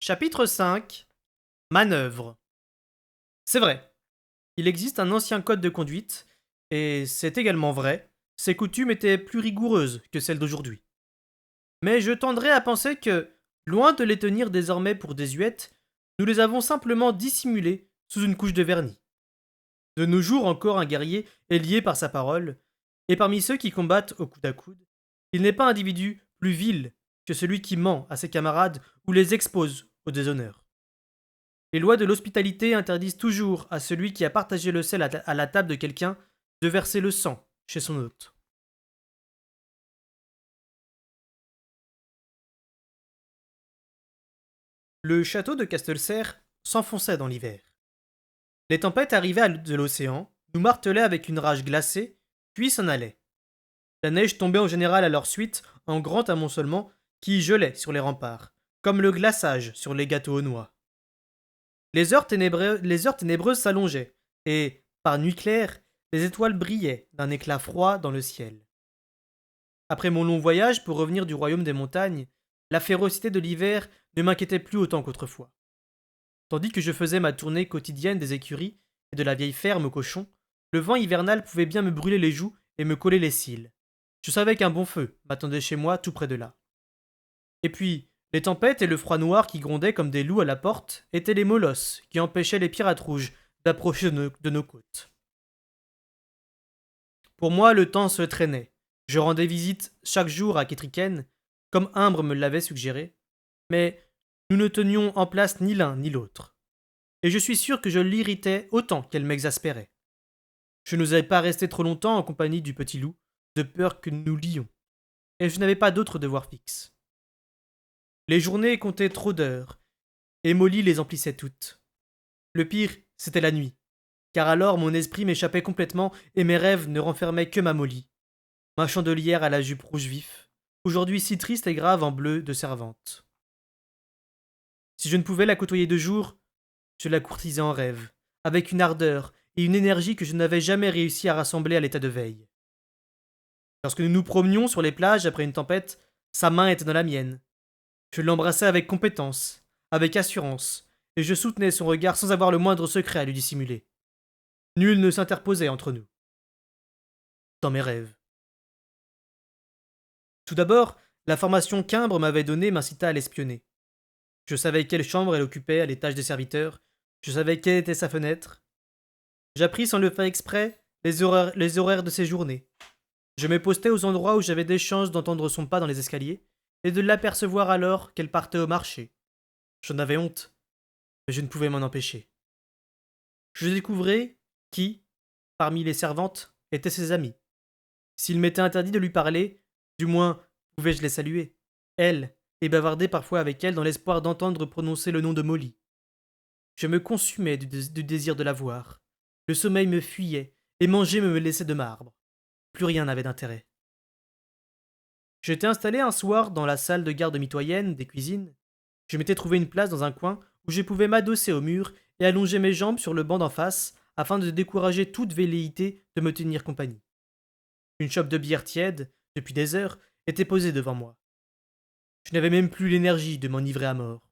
Chapitre 5. Manœuvre. C'est vrai, il existe un ancien code de conduite, et c'est également vrai, ses coutumes étaient plus rigoureuses que celles d'aujourd'hui. Mais je tendrais à penser que, loin de les tenir désormais pour désuètes, nous les avons simplement dissimulées sous une couche de vernis. De nos jours encore un guerrier est lié par sa parole, et parmi ceux qui combattent au coude à coude, il n'est pas individu plus vil que celui qui ment à ses camarades ou les expose au déshonneur. Les lois de l'hospitalité interdisent toujours à celui qui a partagé le sel à la table de quelqu'un de verser le sang chez son hôte. Le château de Castelcerre s'enfonçait dans l'hiver. Les tempêtes arrivaient de l'océan, nous martelaient avec une rage glacée, puis s'en allaient. La neige tombait en général à leur suite en grand amoncelement qui gelait sur les remparts, comme le glaçage sur les gâteaux aux noix. Les heures ténébreuses s'allongeaient, et, par nuit claire, les étoiles brillaient d'un éclat froid dans le ciel. Après mon long voyage pour revenir du royaume des montagnes, la férocité de l'hiver ne m'inquiétait plus autant qu'autrefois. Tandis que je faisais ma tournée quotidienne des écuries et de la vieille ferme aux cochons, le vent hivernal pouvait bien me brûler les joues et me coller les cils. Je savais qu'un bon feu m'attendait chez moi tout près de là. Et puis, les tempêtes et le froid noir qui grondaient comme des loups à la porte étaient les molosses qui empêchaient les pirates rouges d'approcher de nos côtes. Pour moi, le temps se traînait. Je rendais visite chaque jour à Ketriken, comme Imbre me l'avait suggéré, mais nous ne tenions en place ni l'un ni l'autre. Et je suis sûr que je l'irritais autant qu'elle m'exaspérait. Je n'osais pas rester trop longtemps en compagnie du petit loup, de peur que nous nous lions, et je n'avais pas d'autre devoir fixe. Les journées comptaient trop d'heures, et Molly les emplissait toutes. Le pire, c'était la nuit, car alors mon esprit m'échappait complètement et mes rêves ne renfermaient que ma Molly, ma chandelière à la jupe rouge vif, aujourd'hui si triste et grave en bleu de servante. Si je ne pouvais la côtoyer de jour, je la courtisais en rêve, avec une ardeur et une énergie que je n'avais jamais réussi à rassembler à l'état de veille. Lorsque nous nous promenions sur les plages après une tempête, sa main était dans la mienne. Je l'embrassais avec compétence, avec assurance, et je soutenais son regard sans avoir le moindre secret à lui dissimuler. Nul ne s'interposait entre nous. Dans mes rêves. Tout d'abord, la formation qu'Imbre m'avait donnée m'incita à l'espionner. Je savais quelle chambre elle occupait à l'étage des serviteurs, je savais quelle était sa fenêtre. J'appris sans le faire exprès les horaires de ses journées. Je me postais aux endroits où j'avais des chances d'entendre son pas dans les escaliers et de l'apercevoir alors qu'elle partait au marché. J'en avais honte, mais je ne pouvais m'en empêcher. Je découvrais qui, parmi les servantes, étaient ses amis. S'il m'était interdit de lui parler, du moins pouvais-je les saluer, elle, et bavarder parfois avec elle dans l'espoir d'entendre prononcer le nom de Molly. Je me consumais du désir de la voir. Le sommeil me fuyait, et manger me laissait de marbre. Plus rien n'avait d'intérêt. J'étais installé un soir dans la salle de garde mitoyenne des cuisines. Je m'étais trouvé une place dans un coin où je pouvais m'adosser au mur et allonger mes jambes sur le banc d'en face afin de décourager toute velléité de me tenir compagnie. Une chope de bière tiède, depuis des heures, était posée devant moi. Je n'avais même plus l'énergie de m'enivrer à mort.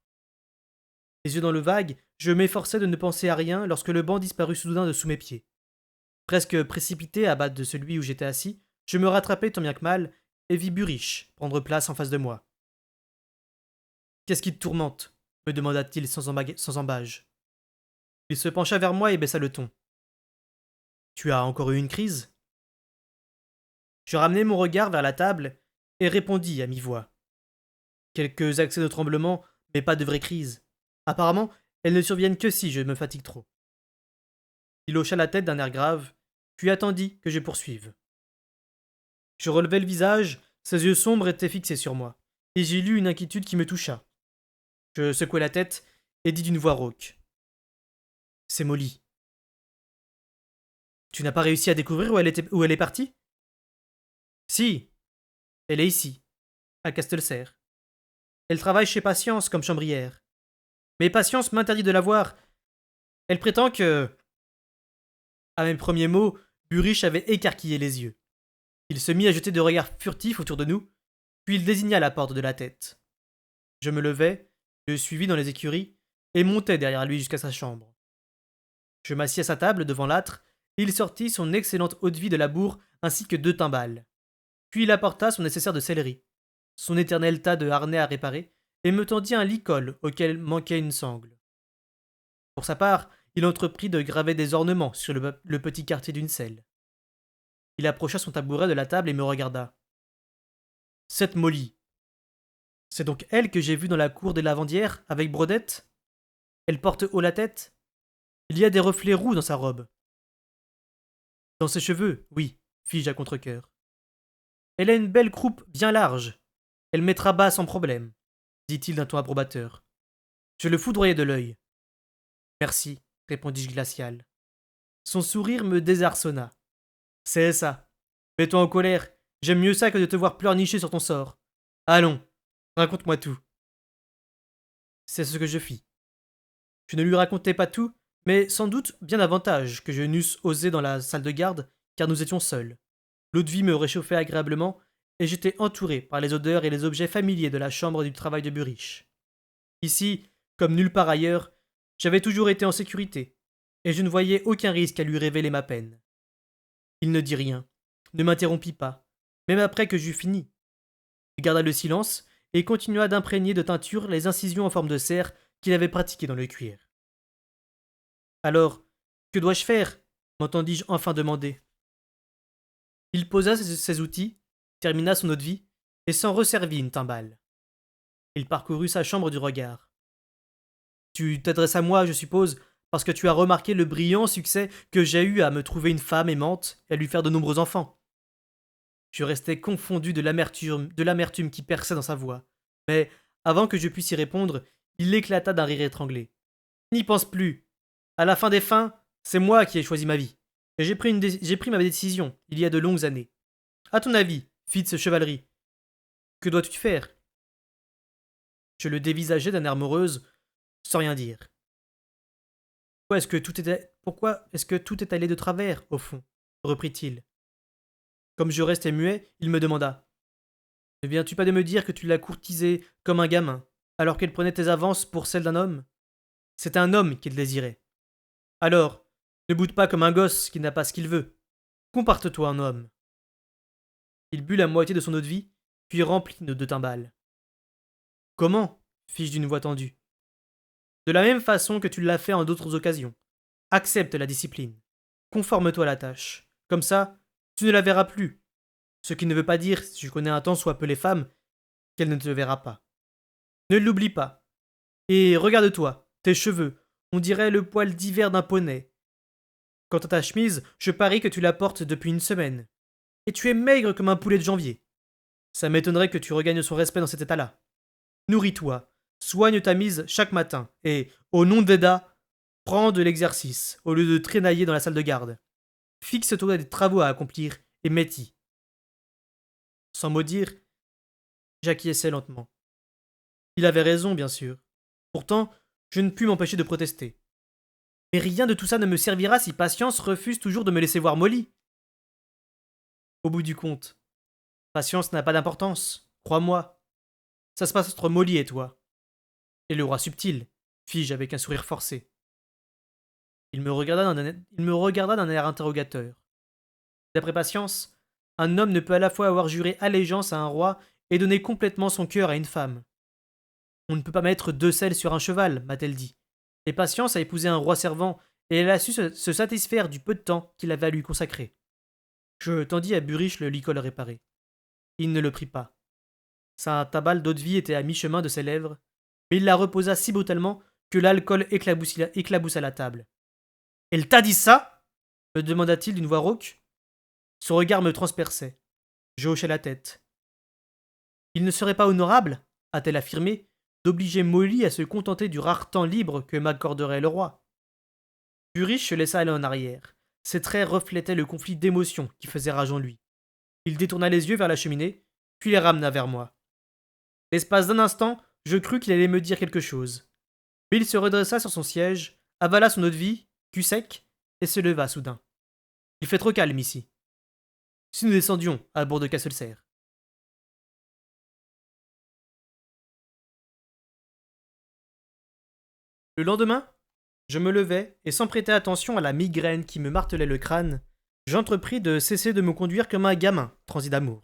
Les yeux dans le vague, je m'efforçais de ne penser à rien lorsque le banc disparut soudain de sous mes pieds. Presque précipité à bas de celui où j'étais assis, je me rattrapai tant bien que mal et vis Buriche prendre place en face de moi. Qu'est-ce qui te tourmente me demanda-t-il sans embâge. Il se pencha vers moi et baissa le ton. Tu as encore eu une crise? Je ramenai mon regard vers la table et répondis à mi-voix. Quelques accès de tremblement, mais pas de vraie crise. Apparemment, elles ne surviennent que si je me fatigue trop. Il hocha la tête d'un air grave, puis attendit que je poursuive. Je relevai le visage, ses yeux sombres étaient fixés sur moi, et j'y lus une inquiétude qui me toucha. Je secouai la tête et dis d'une voix rauque. C'est Molly. Tu n'as pas réussi à découvrir où elle est partie? Si, elle est ici, à Castelcerre. Elle travaille chez Patience comme chambrière. Mais Patience m'interdit de la voir. Elle prétend que... À mes premiers mots, Buriche avait écarquillé les yeux. Il se mit à jeter de regards furtifs autour de nous, puis il désigna la porte de la tête. Je me levai, Je le suivis dans les écuries et montai derrière lui jusqu'à sa chambre. Je m'assis à sa table devant l'âtre et il sortit son excellente eau-de-vie de labour ainsi que 2 timbales. Puis il apporta son nécessaire de céleri, son éternel tas de harnais à réparer et me tendit un lit-colle auquel manquait une sangle. Pour sa part, il entreprit de graver des ornements sur le petit quartier d'une selle. Il approcha son tabouret de la table et me regarda. Cette Molly, c'est donc elle que j'ai vue dans la cour des lavandières avec Brodette? Elle porte haut la tête? Il y a des reflets roux dans sa robe. Dans ses cheveux, oui, fis-je à contre-cœur. Elle a une belle croupe bien large. Elle mettra bas sans problème, dit-il d'un ton approbateur. Je le foudroyai de l'œil. Merci, répondis-je glacial. Son sourire me désarçonna. C'est ça. Mets-toi en colère. J'aime mieux ça que de te voir pleurnicher sur ton sort. Allons, raconte-moi tout. C'est ce que je fis. Je ne lui racontai pas tout, mais sans doute bien davantage que je n'eusse osé dans la salle de garde, car nous étions seuls. L'eau-de-vie me réchauffait agréablement, et j'étais entouré par les odeurs et les objets familiers de la chambre du travail de Buriche. Ici, comme nulle part ailleurs, j'avais toujours été en sécurité, et je ne voyais aucun risque à lui révéler ma peine. Il ne dit rien, ne m'interrompit pas, même après que j'eus fini. Il garda le silence et continua d'imprégner de teinture les incisions en forme de cerf qu'il avait pratiquées dans le cuir. Alors, que dois-je faire m'entendis-je enfin demander. Il posa ses outils, termina son eau-de-vie et s'en resservit une timbale. Il parcourut sa chambre du regard. Tu t'adresses à moi, je suppose, parce que tu as remarqué le brillant succès que j'ai eu à me trouver une femme aimante et à lui faire de nombreux enfants. Je restais confondu de l'amertume qui perçait dans sa voix. Mais, avant que je puisse y répondre, il éclata d'un rire étranglé. N'y pense plus. À la fin des fins, c'est moi qui ai choisi ma vie. Et j'ai pris ma décision, il y a de longues années. À ton avis, Fitz Chevalerie, que dois-tu faire? Je le dévisageai d'un air morose, sans rien dire. Pourquoi est-ce que tout est allé de travers, au fond reprit-il. Comme je restais muet, il me demanda. Ne viens-tu pas de me dire que tu l'as courtisée comme un gamin, alors qu'elle prenait tes avances pour celles d'un homme? C'est un homme qu'il désirait. Alors, ne boude pas comme un gosse qui n'a pas ce qu'il veut. Comparte-toi en homme. Il but la moitié de son eau-de-vie, puis remplit nos 2 timbales. Comment? Fis-je d'une voix tendue. De la même façon que tu l'as fait en d'autres occasions. Accepte la discipline. Conforme-toi à la tâche. Comme ça, tu ne la verras plus. Ce qui ne veut pas dire, si je connais un tant soit peu les femmes, qu'elle ne te verra pas. Ne l'oublie pas. Et regarde-toi, tes cheveux, on dirait le poil d'hiver d'un poney. Quant à ta chemise, je parie que tu la portes depuis une semaine. Et tu es maigre comme un poulet de janvier. Ça m'étonnerait que tu regagnes son respect dans cet état-là. Nourris-toi, soigne ta mise chaque matin, et, au nom de Veda, prends de l'exercice, au lieu de traînailler dans la salle de garde. Fixe-toi à des travaux à accomplir, et mets-y. Sans mot dire, j'acquiesçai lentement. Il avait raison, bien sûr. Pourtant, je ne pus m'empêcher de protester. Mais rien de tout ça ne me servira si Patience refuse toujours de me laisser voir Molly. Au bout du compte, Patience n'a pas d'importance, crois-moi. Ça se passe entre Molly et toi. Et le roi subtil, fis-je avec un sourire forcé. Il me regarda d'un air interrogateur. D'après Patience, un homme ne peut à la fois avoir juré allégeance à un roi et donner complètement son cœur à une femme. On ne peut pas mettre 2 selles sur un cheval, m'a-t-elle dit. Et Patience a épousé un roi servant, et elle a su se satisfaire du peu de temps qu'il avait à lui consacrer. Je tendis à Buriche le licol réparé. Il ne le prit pas. Sa tabale d'eau-de-vie était à mi-chemin de ses lèvres, mais il la reposa si brutalement que l'alcool éclaboussa la table. Elle t'a dit ça? Me demanda-t-il d'une voix rauque. Son regard me transperçait. Je hochai la tête. Il ne serait pas honorable, a-t-elle affirmé, d'obliger Molly à se contenter du rare temps libre que m'accorderait le roi. Buriche se laissa aller en arrière. Ses traits reflétaient le conflit d'émotions qui faisait rage en lui. Il détourna les yeux vers la cheminée, puis les ramena vers moi. L'espace d'un instant, je crus qu'il allait me dire quelque chose. Mais il se redressa sur son siège, avala son eau-de-vie, cul sec, et se leva soudain. Il fait trop calme ici. Si nous descendions à bord de Castelcerre. Le lendemain, je me levai et sans prêter attention à la migraine qui me martelait le crâne, j'entrepris de cesser de me conduire comme un gamin transi d'amour.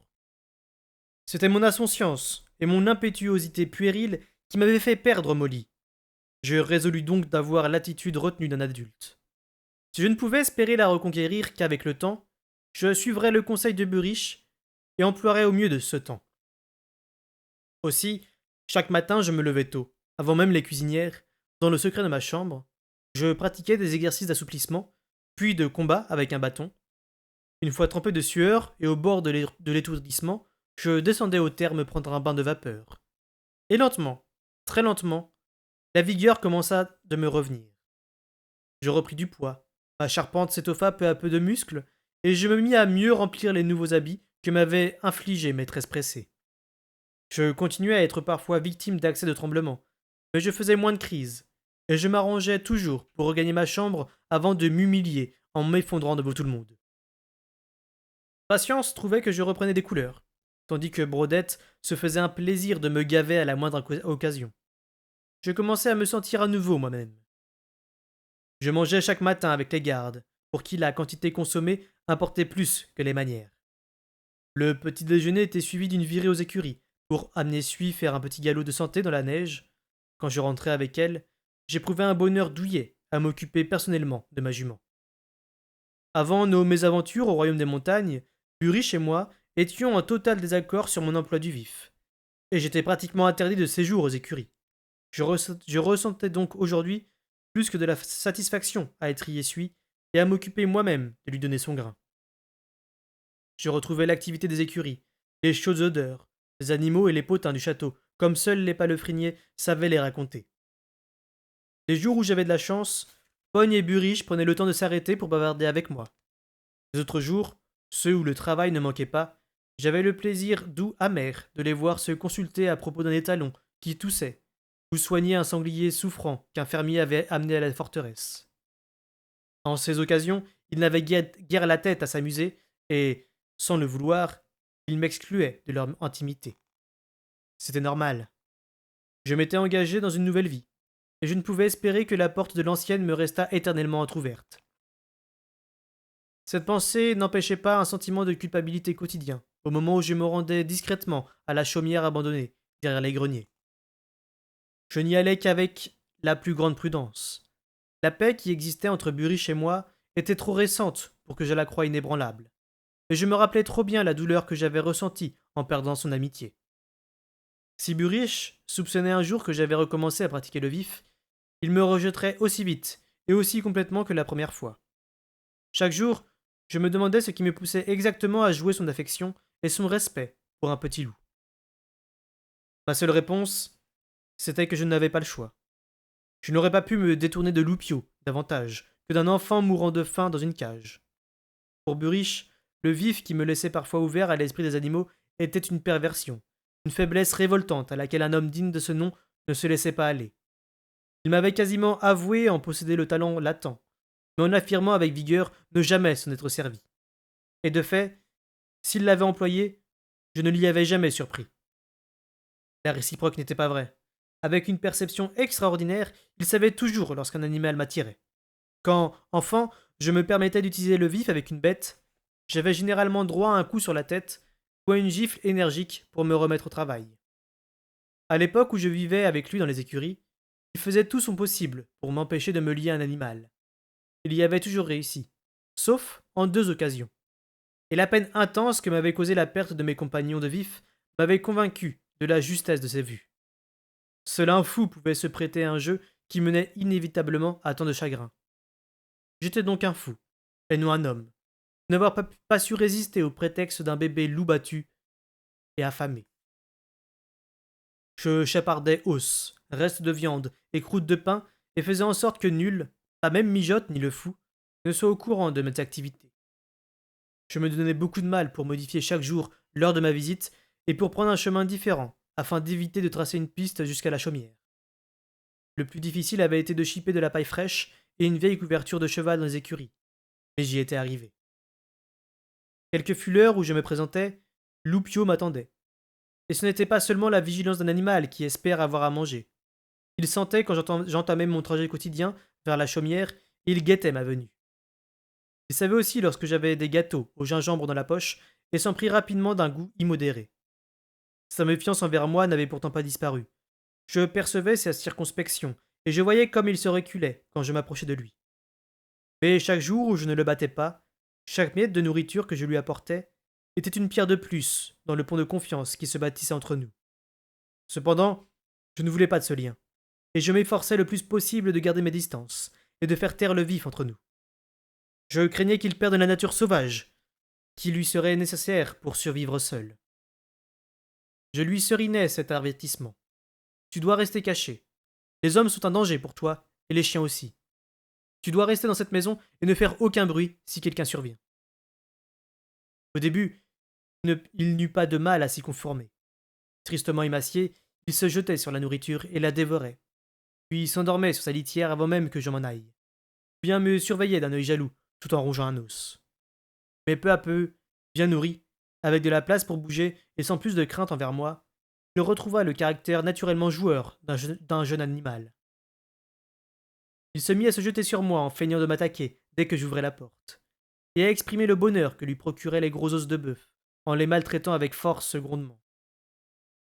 C'était mon insouciance et mon impétuosité puérile qui m'avaient fait perdre Molly. Je résolus donc d'avoir l'attitude retenue d'un adulte. Si je ne pouvais espérer la reconquérir qu'avec le temps, je suivrais le conseil de Burrich et emploierais au mieux de ce temps. Aussi, chaque matin je me levais tôt, avant même les cuisinières, dans le secret de ma chambre. Je pratiquais des exercices d'assouplissement, puis de combat avec un bâton. Une fois trempé de sueur et au bord de l'étourdissement, je descendais aux terres me prendre un bain de vapeur. Et lentement, très lentement, la vigueur commença de me revenir. Je repris du poids, ma charpente s'étoffa peu à peu de muscles, et je me mis à mieux remplir les nouveaux habits que m'avait infligés maîtresse pressée. Je continuais à être parfois victime d'accès de tremblement, mais je faisais moins de crises, et je m'arrangeais toujours pour regagner ma chambre avant de m'humilier en m'effondrant devant tout le monde. Patience trouvait que je reprenais des couleurs, tandis que Brodette se faisait un plaisir de me gaver à la moindre occasion. Je commençais à me sentir à nouveau moi-même. Je mangeais chaque matin avec les gardes, pour qui la quantité consommée importait plus que les manières. Le petit déjeuner était suivi d'une virée aux écuries, pour amener Sui faire un petit galop de santé dans la neige. Quand je rentrais avec elle, j'éprouvais un bonheur douillet à m'occuper personnellement de ma jument. Avant nos mésaventures au royaume des montagnes, Burich et moi étions en total désaccord sur mon emploi du vif, et j'étais pratiquement interdit de séjour aux écuries. Je ressentais donc aujourd'hui plus que de la satisfaction à étriller Sui et à m'occuper moi-même de lui donner son grain. Je retrouvais l'activité des écuries, les chaudes odeurs, les animaux et les potins du château, comme seuls les palefreniers savaient les raconter. Les jours où j'avais de la chance, Pogne et Burich prenaient le temps de s'arrêter pour bavarder avec moi. Les autres jours, ceux où le travail ne manquait pas, j'avais le plaisir doux amer de les voir se consulter à propos d'un étalon qui toussait, ou soigner un sanglier souffrant qu'un fermier avait amené à la forteresse. En ces occasions, ils n'avaient guère la tête à s'amuser, et, sans le vouloir, ils m'excluaient de leur intimité. C'était normal. Je m'étais engagé dans une nouvelle vie, et je ne pouvais espérer que la porte de l'ancienne me restât éternellement entr'ouverte. Cette pensée n'empêchait pas un sentiment de culpabilité quotidien, au moment où je me rendais discrètement à la chaumière abandonnée, derrière les greniers. Je n'y allais qu'avec la plus grande prudence. La paix qui existait entre Burich et moi était trop récente pour que je la croie inébranlable, et je me rappelais trop bien la douleur que j'avais ressentie en perdant son amitié. Si Burich soupçonnait un jour que j'avais recommencé à pratiquer le vif, il me rejetterait aussi vite et aussi complètement que la première fois. Chaque jour, je me demandais ce qui me poussait exactement à jouer son affection et son respect pour un petit loup. Ma seule réponse, c'était que je n'avais pas le choix. Je n'aurais pas pu me détourner de Loupio davantage que d'un enfant mourant de faim dans une cage. Pour Burich, le vif qui me laissait parfois ouvert à l'esprit des animaux était une perversion, une faiblesse révoltante à laquelle un homme digne de ce nom ne se laissait pas aller. Il m'avait quasiment avoué en posséder le talent latent, mais en affirmant avec vigueur ne jamais s'en être servi. Et de fait, s'il l'avait employé, je ne l'y avais jamais surpris. La réciproque n'était pas vraie. Avec une perception extraordinaire, il savait toujours lorsqu'un animal m'attirait. Quand, enfant, je me permettais d'utiliser le vif avec une bête, j'avais généralement droit à un coup sur la tête ou à une gifle énergique pour me remettre au travail. À l'époque où je vivais avec lui dans les écuries, il faisait tout son possible pour m'empêcher de me lier à un animal. Il y avait toujours réussi, sauf en deux occasions. Et la peine intense que m'avait causée la perte de mes compagnons de vif m'avait convaincu de la justesse de ses vues. Seul un fou pouvait se prêter à un jeu qui menait inévitablement à tant de chagrin. J'étais donc un fou, et non un homme, n'avoir pas su résister au prétexte d'un bébé loup battu et affamé. Je chapardais os, restes de viande et croûtes de pain et faisais en sorte que nul, pas même Mijote ni le fou, ne soit au courant de mes activités. Je me donnais beaucoup de mal pour modifier chaque jour l'heure de ma visite et pour prendre un chemin différent, afin d'éviter de tracer une piste jusqu'à la chaumière. Le plus difficile avait été de chipper de la paille fraîche et une vieille couverture de cheval dans les écuries, mais j'y étais arrivé. Quelle que fût l'heure où je me présentais, Loupio m'attendait. Et ce n'était pas seulement la vigilance d'un animal qui espère avoir à manger. Il sentait quand j'entamais mon trajet quotidien vers la chaumière, et il guettait ma venue. Il savait aussi lorsque j'avais des gâteaux au gingembre dans la poche, et s'en prit rapidement d'un goût immodéré. Sa méfiance envers moi n'avait pourtant pas disparu. Je percevais sa circonspection, et je voyais comme il se reculait quand je m'approchais de lui. Mais chaque jour où je ne le battais pas, chaque miette de nourriture que je lui apportais était une pierre de plus dans le pont de confiance qui se bâtissait entre nous. Cependant, je ne voulais pas de ce lien, et je m'efforçais le plus possible de garder mes distances et de faire taire le vif entre nous. Je craignais qu'il perde la nature sauvage, qui lui serait nécessaire pour survivre seul. Je lui serinais cet avertissement. Tu dois rester caché. Les hommes sont un danger pour toi, et les chiens aussi. Tu dois rester dans cette maison et ne faire aucun bruit si quelqu'un survient. Au début, il n'eut pas de mal à s'y conformer. Tristement émacié, il se jetait sur la nourriture et la dévorait, puis s'endormait sur sa litière avant même que je m'en aille. Bien me surveillait d'un œil jaloux, tout en rongeant un os. Mais peu à peu, bien nourri, avec de la place pour bouger et sans plus de crainte envers moi, il retrouva le caractère naturellement joueur d'un jeune animal. Il se mit à se jeter sur moi en feignant de m'attaquer dès que j'ouvrais la porte, et à exprimer le bonheur que lui procuraient les gros os de bœuf, en les maltraitant avec force grondement.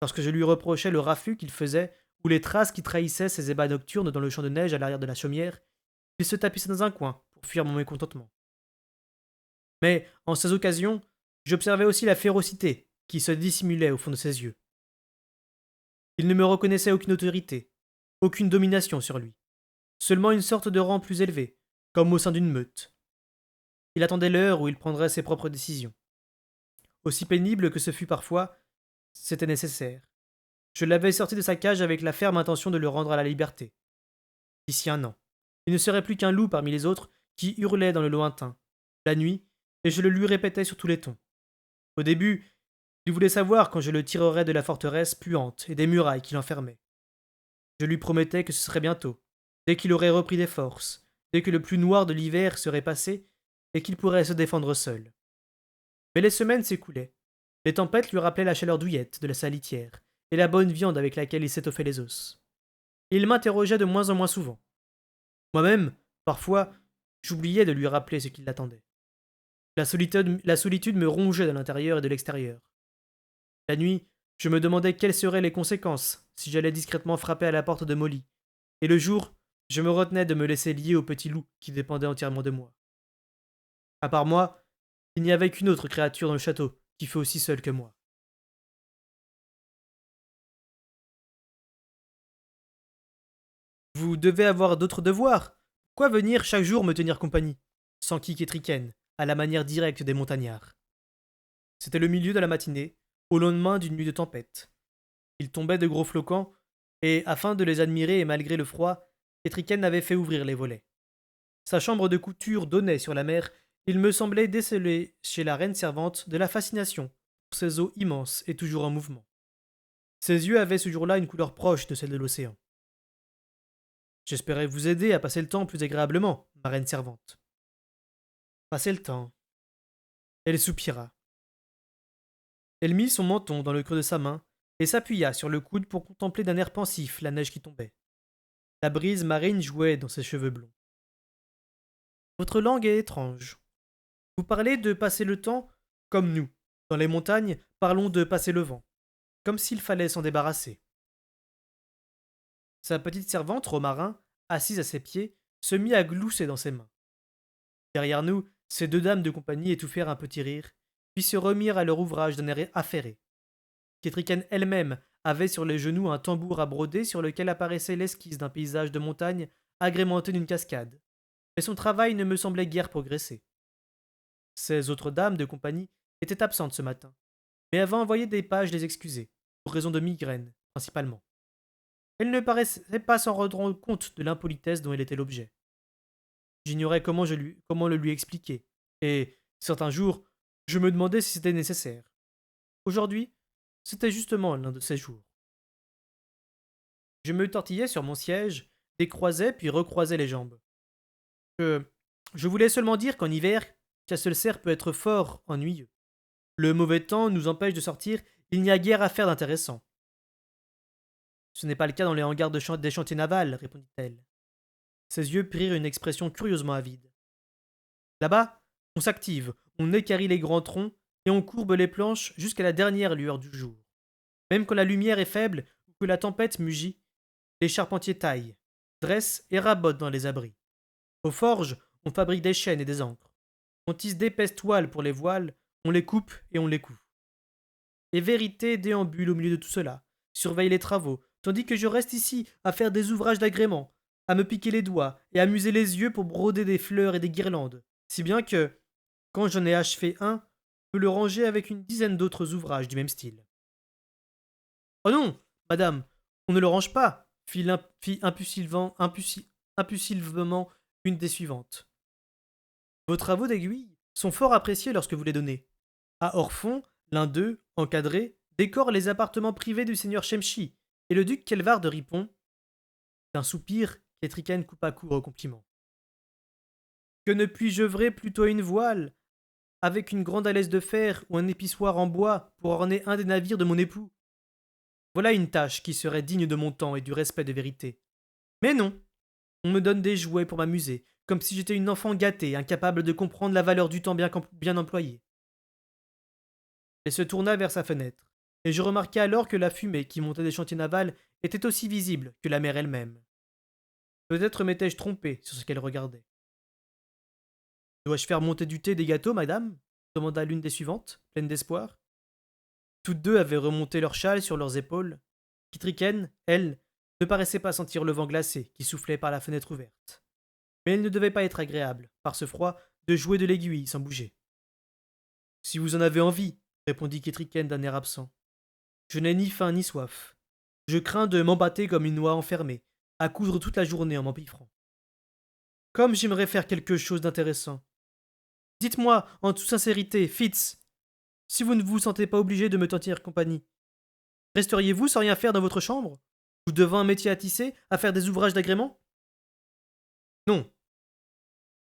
Lorsque je lui reprochais le raffut qu'il faisait, ou les traces qui trahissaient ses ébats nocturnes dans le champ de neige à l'arrière de la chaumière, il se tapissait dans un coin pour fuir mon mécontentement. Mais, en ces occasions, j'observais aussi la férocité qui se dissimulait au fond de ses yeux. Il ne me reconnaissait aucune autorité, aucune domination sur lui, seulement une sorte de rang plus élevé, comme au sein d'une meute. Il attendait l'heure où il prendrait ses propres décisions. Aussi pénible que ce fût parfois, c'était nécessaire. Je l'avais sorti de sa cage avec la ferme intention de le rendre à la liberté. D'ici un an, il ne serait plus qu'un loup parmi les autres qui hurlaient dans le lointain, la nuit, et je le lui répétais sur tous les tons. Au début, il voulait savoir quand je le tirerais de la forteresse puante et des murailles qui l'enfermaient. Je lui promettais que ce serait bientôt, dès qu'il aurait repris des forces, dès que le plus noir de l'hiver serait passé, et qu'il pourrait se défendre seul. Mais les semaines s'écoulaient. Les tempêtes lui rappelaient la chaleur douillette de la salitière, et la bonne viande avec laquelle il s'étoffait les os. Et il m'interrogeait de moins en moins souvent. Moi-même, parfois, j'oubliais de lui rappeler ce qui l'attendait. La solitude me rongeait de l'intérieur et de l'extérieur. La nuit, je me demandais quelles seraient les conséquences si j'allais discrètement frapper à la porte de Molly. Et le jour, je me retenais de me laisser lier au petit loup qui dépendait entièrement de moi. À part moi, il n'y avait qu'une autre créature dans le château qui fut aussi seule que moi. Vous devez avoir d'autres devoirs. Quoi venir chaque jour me tenir compagnie, sans kick et triquenne, à la manière directe des montagnards. C'était le milieu de la matinée, au lendemain d'une nuit de tempête. Il tombait de gros flocons, et afin de les admirer et malgré le froid, Ketriken avait fait ouvrir les volets. Sa chambre de couture donnait sur la mer, il me semblait déceler chez la reine servante de la fascination pour ces eaux immenses et toujours en mouvement. Ses yeux avaient ce jour-là une couleur proche de celle de l'océan. J'espérais vous aider à passer le temps plus agréablement, ma reine servante. Passer le temps. Elle soupira. Elle mit son menton dans le creux de sa main et s'appuya sur le coude pour contempler d'un air pensif la neige qui tombait. La brise marine jouait dans ses cheveux blonds. Votre langue est étrange. Vous parlez de passer le temps comme nous. Dans les montagnes, parlons de passer le vent, comme s'il fallait s'en débarrasser. Sa petite servante, Romarin, assise à ses pieds, se mit à glousser dans ses mains. Derrière nous, ces deux dames de compagnie étouffèrent un petit rire, puis se remirent à leur ouvrage d'un air affairé. Ketriken elle-même avait sur les genoux un tambour à broder sur lequel apparaissait l'esquisse d'un paysage de montagne agrémenté d'une cascade. Mais son travail ne me semblait guère progresser. Ces autres dames de compagnie étaient absentes ce matin, mais avaient envoyé des pages les excuser, pour raison de migraine, principalement. Elles ne paraissaient pas s'en rendre compte de l'impolitesse dont elle était l'objet. J'ignorais comment le lui expliquer, et, certains jours, je me demandais si c'était nécessaire. Aujourd'hui, c'était justement l'un de ces jours. Je me tortillais sur mon siège, décroisais puis recroisais les jambes. Je, je voulais seulement dire qu'en hiver, Chastelcerre peut être fort ennuyeux. Le mauvais temps nous empêche de sortir, il n'y a guère à faire d'intéressant. Ce n'est pas le cas dans les hangars des chantiers navals, répondit-elle. Ses yeux prirent une expression curieusement avide. Là-bas, on s'active, on équarrit les grands troncs et on courbe les planches jusqu'à la dernière lueur du jour. Même quand la lumière est faible ou que la tempête mugit, les charpentiers taillent, dressent et rabotent dans les abris. Aux forges, on fabrique des chaînes et des ancres. On tisse d'épaisses toiles pour les voiles, on les coupe et on les coud. Et Vérité déambule au milieu de tout cela, surveille les travaux, tandis que je reste ici à faire des ouvrages d'agrément, à me piquer les doigts et à amuser les yeux pour broder des fleurs et des guirlandes, si bien que, quand j'en ai achevé un, je peux le ranger avec une dizaine d'autres ouvrages du même style. Oh non, madame, on ne le range pas, fit impulsivement une des suivantes. Vos travaux d'aiguille sont fort appréciés lorsque vous les donnez. À Orphon, l'un d'eux, encadré, décore les appartements privés du seigneur Shemshi, et le duc Kelvar de Ripon. D'un soupir, Ketriken coupa court au compliment. Que ne puis-je œuvrer plutôt à une voile, avec une grande alèse de fer ou un épissoir en bois pour orner un des navires de mon époux? Voilà une tâche qui serait digne de mon temps et du respect de Vérité. Mais non, on me donne des jouets pour m'amuser, comme si j'étais une enfant gâtée, incapable de comprendre la valeur du temps bien employé. Elle se tourna vers sa fenêtre, et je remarquai alors que la fumée qui montait des chantiers navals était aussi visible que la mer elle-même. Peut-être m'étais-je trompé sur ce qu'elle regardait. Dois-je faire monter du thé et des gâteaux, madame demanda l'une des suivantes, pleine d'espoir. Toutes deux avaient remonté leurs châles sur leurs épaules. Kitriken, elle, ne paraissait pas sentir le vent glacé qui soufflait par la fenêtre ouverte. Mais elle ne devait pas être agréable, par ce froid, de jouer de l'aiguille sans bouger. Si vous en avez envie, répondit Kitriken d'un air absent. Je n'ai ni faim ni soif. Je crains de m'embatter comme une oie enfermée, à coudre toute la journée en m'empiffrant. Comme j'aimerais faire quelque chose d'intéressant. Dites-moi, en toute sincérité, Fitz, si vous ne vous sentez pas obligé de me tenir compagnie, resteriez-vous sans rien faire dans votre chambre? Vous devant un métier à tisser, à faire des ouvrages d'agrément? Non,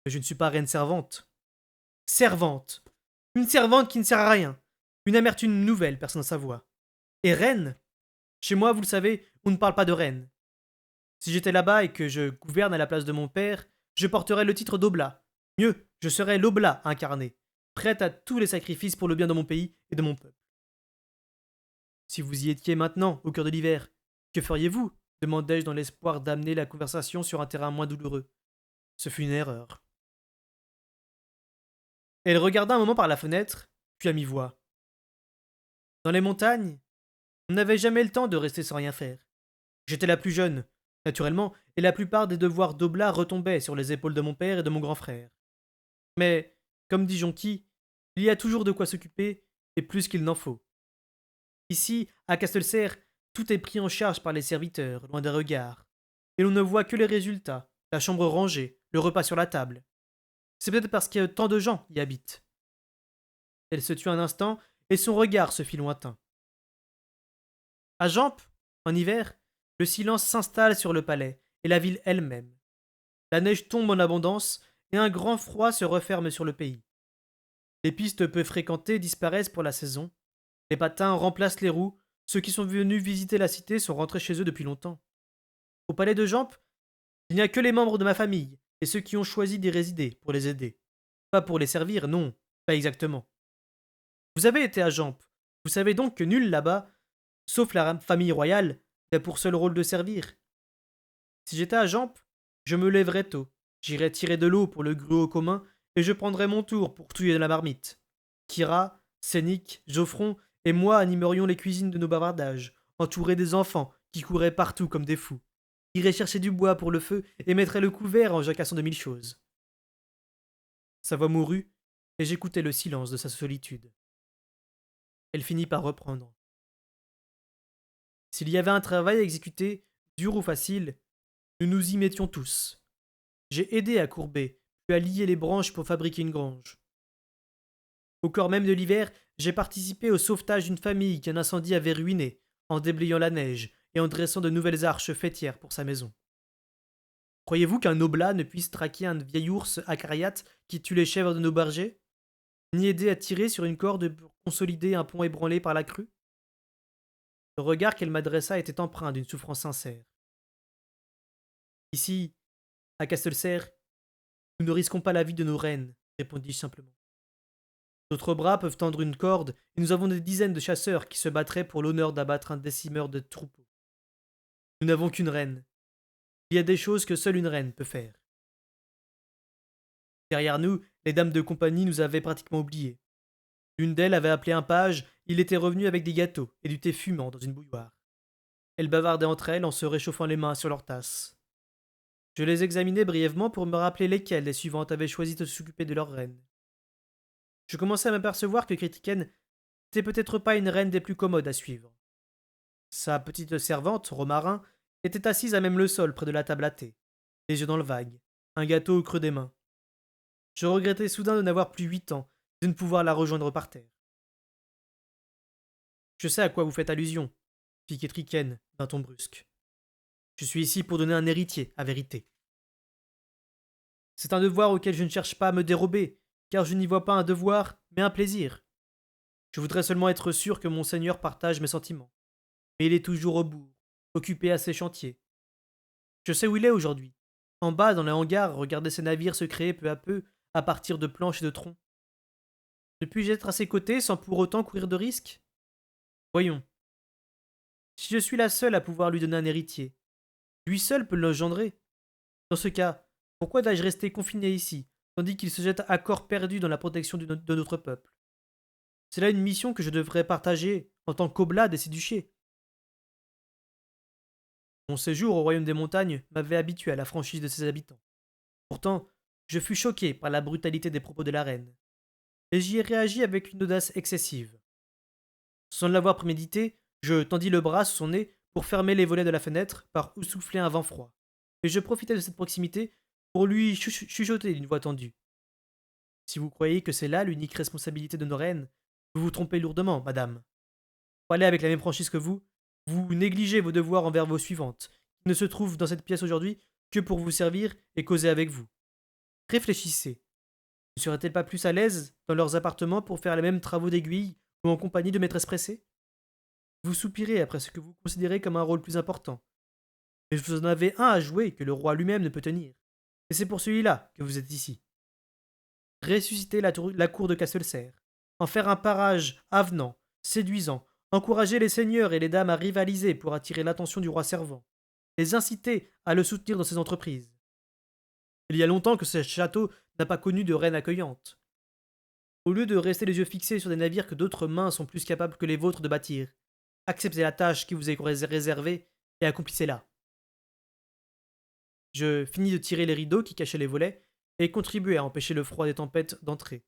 mais je ne suis pas reine servante. Servante. Une servante qui ne sert à rien. Une amertume nouvelle, personne ne sa voix. Et reine? Chez moi, vous le savez, on ne parle pas de reine. Si j'étais là-bas et que je gouverne à la place de mon père, je porterais le titre d'oblat. Mieux, je serais l'oblat incarné, prête à tous les sacrifices pour le bien de mon pays et de mon peuple. Si vous y étiez maintenant, au cœur de l'hiver, que feriez-vous demandai-je dans l'espoir d'amener la conversation sur un terrain moins douloureux. Ce fut une erreur. Elle regarda un moment par la fenêtre, puis à mi-voix. Dans les montagnes, on n'avait jamais le temps de rester sans rien faire. J'étais la plus jeune, naturellement, et la plupart des devoirs d'oblat retombaient sur les épaules de mon père et de mon grand frère. Mais, comme dit Jonqui, il y a toujours de quoi s'occuper, et plus qu'il n'en faut. Ici, à Castelcerre, tout est pris en charge par les serviteurs, loin des regards, et l'on ne voit que les résultats, la chambre rangée, le repas sur la table. C'est peut-être parce que tant de gens y habitent. Elle se tut un instant, et son regard se fit lointain. À Jamp, en hiver, le silence s'installe sur le palais et la ville elle-même. La neige tombe en abondance et un grand froid se referme sur le pays. Les pistes peu fréquentées disparaissent pour la saison. Les patins remplacent les roues. Ceux qui sont venus visiter la cité sont rentrés chez eux depuis longtemps. Au palais de Jamp, il n'y a que les membres de ma famille et ceux qui ont choisi d'y résider pour les aider. Pas pour les servir, non, pas exactement. Vous avez été à Jamp. Vous savez donc que nul là-bas, sauf la famille royale, n'a pour seul rôle de servir. Si j'étais à Jamp, je me lèverais tôt, j'irais tirer de l'eau pour le gruau commun et je prendrais mon tour pour touiller la marmite. Kira, Sénic, Geoffron et moi animerions les cuisines de nos bavardages, entourés des enfants qui couraient partout comme des fous, iraient chercher du bois pour le feu et mettraient le couvert en jacassant de mille choses. Sa voix mourut et j'écoutais le silence de sa solitude. Elle finit par reprendre. S'il y avait un travail à exécuter, dur ou facile, nous nous y mettions tous. J'ai aidé à courber, puis à lier les branches pour fabriquer une grange. Au cœur même de l'hiver, j'ai participé au sauvetage d'une famille qu'un incendie avait ruinée, en déblayant la neige et en dressant de nouvelles arches fêtières pour sa maison. Croyez-vous qu'un oblat ne puisse traquer un vieil ours acariate qui tue les chèvres de nos bergers, ni aider à tirer sur une corde pour consolider un pont ébranlé par la crue? Le regard qu'elle m'adressa était empreint d'une souffrance sincère. Ici, à Castelcerre, nous ne risquons pas la vie de nos reines, répondis-je simplement. D'autres bras peuvent tendre une corde, et nous avons des dizaines de chasseurs qui se battraient pour l'honneur d'abattre un décimeur de troupeaux. Nous n'avons qu'une reine. Il y a des choses que seule une reine peut faire. Derrière nous, les dames de compagnie nous avaient pratiquement oubliés. L'une d'elles avait appelé un page, il était revenu avec des gâteaux et du thé fumant dans une bouilloire. Elles bavardaient entre elles en se réchauffant les mains sur leurs tasses. Je les examinais brièvement pour me rappeler lesquelles les suivantes avaient choisi de s'occuper de leur reine. Je commençais à m'apercevoir que Kritiken n'était peut-être pas une reine des plus commodes à suivre. Sa petite servante, Romarin, était assise à même le sol près de la table à thé, les yeux dans le vague, un gâteau au creux des mains. Je regrettais soudain de n'avoir plus 8 ans, de ne pouvoir la rejoindre par terre. Je sais à quoi vous faites allusion, fit Ketriken d'un ton brusque. Je suis ici pour donner un héritier, à vérité. C'est un devoir auquel je ne cherche pas à me dérober, car je n'y vois pas un devoir, mais un plaisir. Je voudrais seulement être sûr que mon seigneur partage mes sentiments. Mais il est toujours au bourg, occupé à ses chantiers. Je sais où il est aujourd'hui. En bas, dans les hangars, regardez ses navires se créer peu à peu, à partir de planches et de troncs. Ne puis-je être à ses côtés sans pour autant courir de risques? Voyons. Si je suis la seule à pouvoir lui donner un héritier, lui seul peut l'engendrer. Dans ce cas, pourquoi dois-je rester confiné ici, tandis qu'il se jette à corps perdu dans la protection de notre peuple? C'est là une mission que je devrais partager en tant qu'oblade et séduché. Mon séjour au royaume des montagnes m'avait habitué à la franchise de ses habitants. Pourtant, je fus choqué par la brutalité des propos de la reine, et j'y ai réagi avec une audace excessive. Sans l'avoir prémédité, je tendis le bras sous son nez pour fermer les volets de la fenêtre par où soufflait un vent froid, et je profitai de cette proximité pour lui chuchoter d'une voix tendue. Si vous croyez que c'est là l'unique responsabilité de nos reines, vous vous trompez lourdement, madame. Pour aller avec la même franchise que vous, vous négligez vos devoirs envers vos suivantes, qui ne se trouvent dans cette pièce aujourd'hui que pour vous servir et causer avec vous. Réfléchissez. Ne seraient-elles pas plus à l'aise dans leurs appartements pour faire les mêmes travaux d'aiguille ou en compagnie de maîtresses pressées? Vous soupirez après ce que vous considérez comme un rôle plus important. Mais vous en avez un à jouer que le roi lui-même ne peut tenir. Et c'est pour celui-là que vous êtes ici. Ressusciter la cour de Castelcerre, en faire un parage avenant, séduisant, encourager les seigneurs et les dames à rivaliser pour attirer l'attention du roi servant, les inciter à le soutenir dans ses entreprises. Il y a longtemps que ce château n'a pas connu de reine accueillante. Au lieu de rester les yeux fixés sur des navires que d'autres mains sont plus capables que les vôtres de bâtir, acceptez la tâche qui vous est réservée et accomplissez-la. Je finis de tirer les rideaux qui cachaient les volets et contribuai à empêcher le froid des tempêtes d'entrer.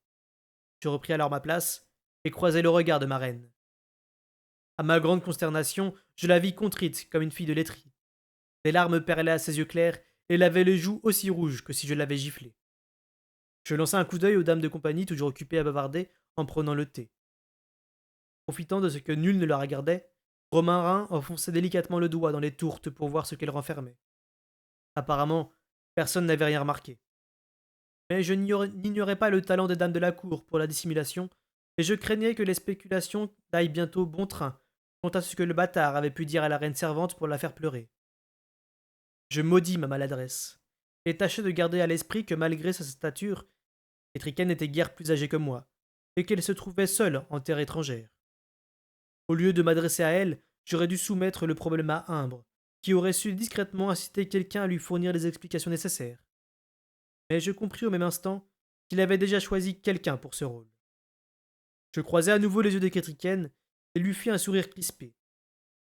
Je repris alors ma place et croisai le regard de ma reine. À ma grande consternation, je la vis contrite comme une fille de laiterie. Des larmes perlaient à ses yeux clairs et elle avait les joues aussi rouges que si je l'avais giflée. Je lançai un coup d'œil aux dames de compagnie toujours occupées à bavarder en prenant le thé. Profitant de ce que nul ne la regardait, Romarin enfonçait délicatement le doigt dans les tourtes pour voir ce qu'elle renfermait. Apparemment, personne n'avait rien remarqué. Mais je n'ignorais pas le talent des dames de la cour pour la dissimulation, et je craignais que les spéculations n'aillent bientôt bon train quant à ce que le bâtard avait pu dire à la reine servante pour la faire pleurer. Je maudis ma maladresse, et tâchai de garder à l'esprit que malgré sa stature, Étriquenne n'était guère plus âgée que moi, et qu'elle se trouvait seule en terre étrangère. Au lieu de m'adresser à elle, j'aurais dû soumettre le problème à Imbre, qui aurait su discrètement inciter quelqu'un à lui fournir les explications nécessaires. Mais je compris au même instant qu'il avait déjà choisi quelqu'un pour ce rôle. Je croisai à nouveau les yeux de Kétriken et lui fis un sourire crispé.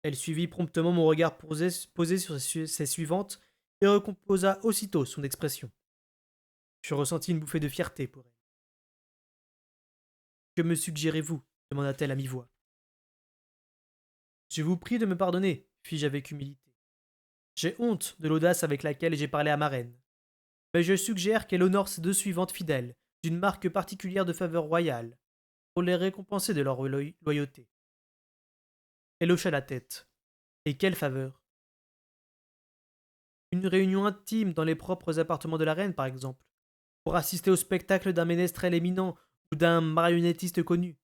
Elle suivit promptement mon regard posé sur ses suivantes et recomposa aussitôt son expression. Je ressentis une bouffée de fierté pour elle. Que me suggérez-vous demanda-t-elle à mi-voix. Je vous prie de me pardonner, fis-je avec humilité. J'ai honte de l'audace avec laquelle j'ai parlé à ma reine. Mais je suggère qu'elle honore ses deux suivantes fidèles, d'une marque particulière de faveur royale, pour les récompenser de leur loyauté. Elle hocha la tête. Et quelle faveur? Une réunion intime dans les propres appartements de la reine, par exemple, pour assister au spectacle d'un ménestrel éminent ou d'un marionnettiste connu.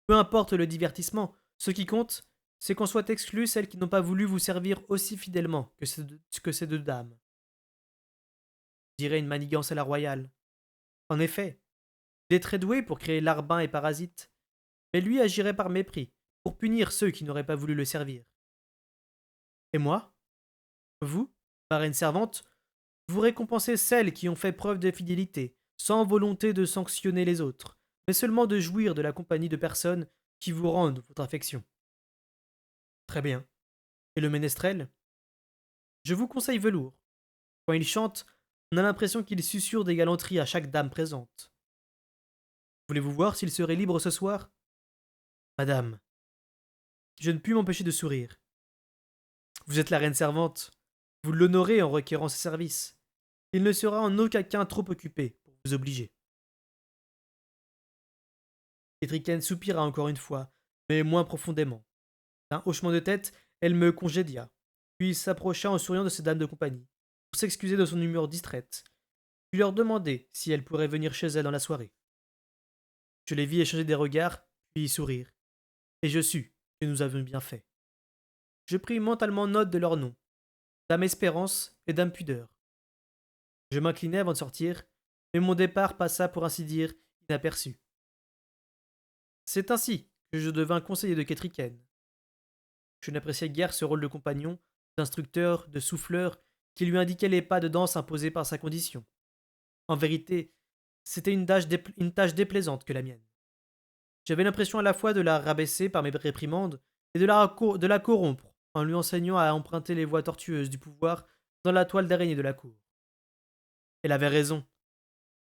Peu importe le divertissement, ce qui compte, c'est qu'en soient exclues celles qui n'ont pas voulu vous servir aussi fidèlement que ces deux dames. Je dirais une manigance à la royale. En effet, il est très doué pour créer larbins et parasites, mais lui agirait par mépris, pour punir ceux qui n'auraient pas voulu le servir. Et moi, vous, ma reine servante, vous récompensez celles qui ont fait preuve de fidélité, sans volonté de sanctionner les autres, mais seulement de jouir de la compagnie de personnes qui vous rendent votre affection. Très bien. Et le ménestrel? Je vous conseille Velours. Quand il chante, on a l'impression qu'il susurre des galanteries à chaque dame présente. Voulez-vous voir s'il serait libre ce soir? Madame, je ne puis m'empêcher de sourire. Vous êtes la reine servante. Vous l'honorez en requérant ses services. Il ne sera en aucun cas trop occupé pour vous obliger. Étriquenne soupira encore une fois, mais moins profondément. D'un hochement de tête, elle me congédia, puis s'approcha en souriant de ses dames de compagnie, pour s'excuser de son humeur distraite. Je leur demandai si elle pourrait venir chez elle dans la soirée. Je les vis échanger des regards, puis sourire, et je sus que nous avions bien fait. Je pris mentalement note de leurs noms, Dame Espérance et Dame Pudeur. Je m'inclinai avant de sortir, mais mon départ passa pour ainsi dire inaperçu. C'est ainsi que je devins conseiller de Ketriken. Je n'appréciais guère ce rôle de compagnon, d'instructeur, de souffleur, qui lui indiquait les pas de danse imposés par sa condition. En vérité, c'était une tâche déplaisante que la mienne. J'avais l'impression à la fois de la rabaisser par mes réprimandes et de la corrompre en lui enseignant à emprunter les voies tortueuses du pouvoir dans la toile d'araignée de la cour. Elle avait raison.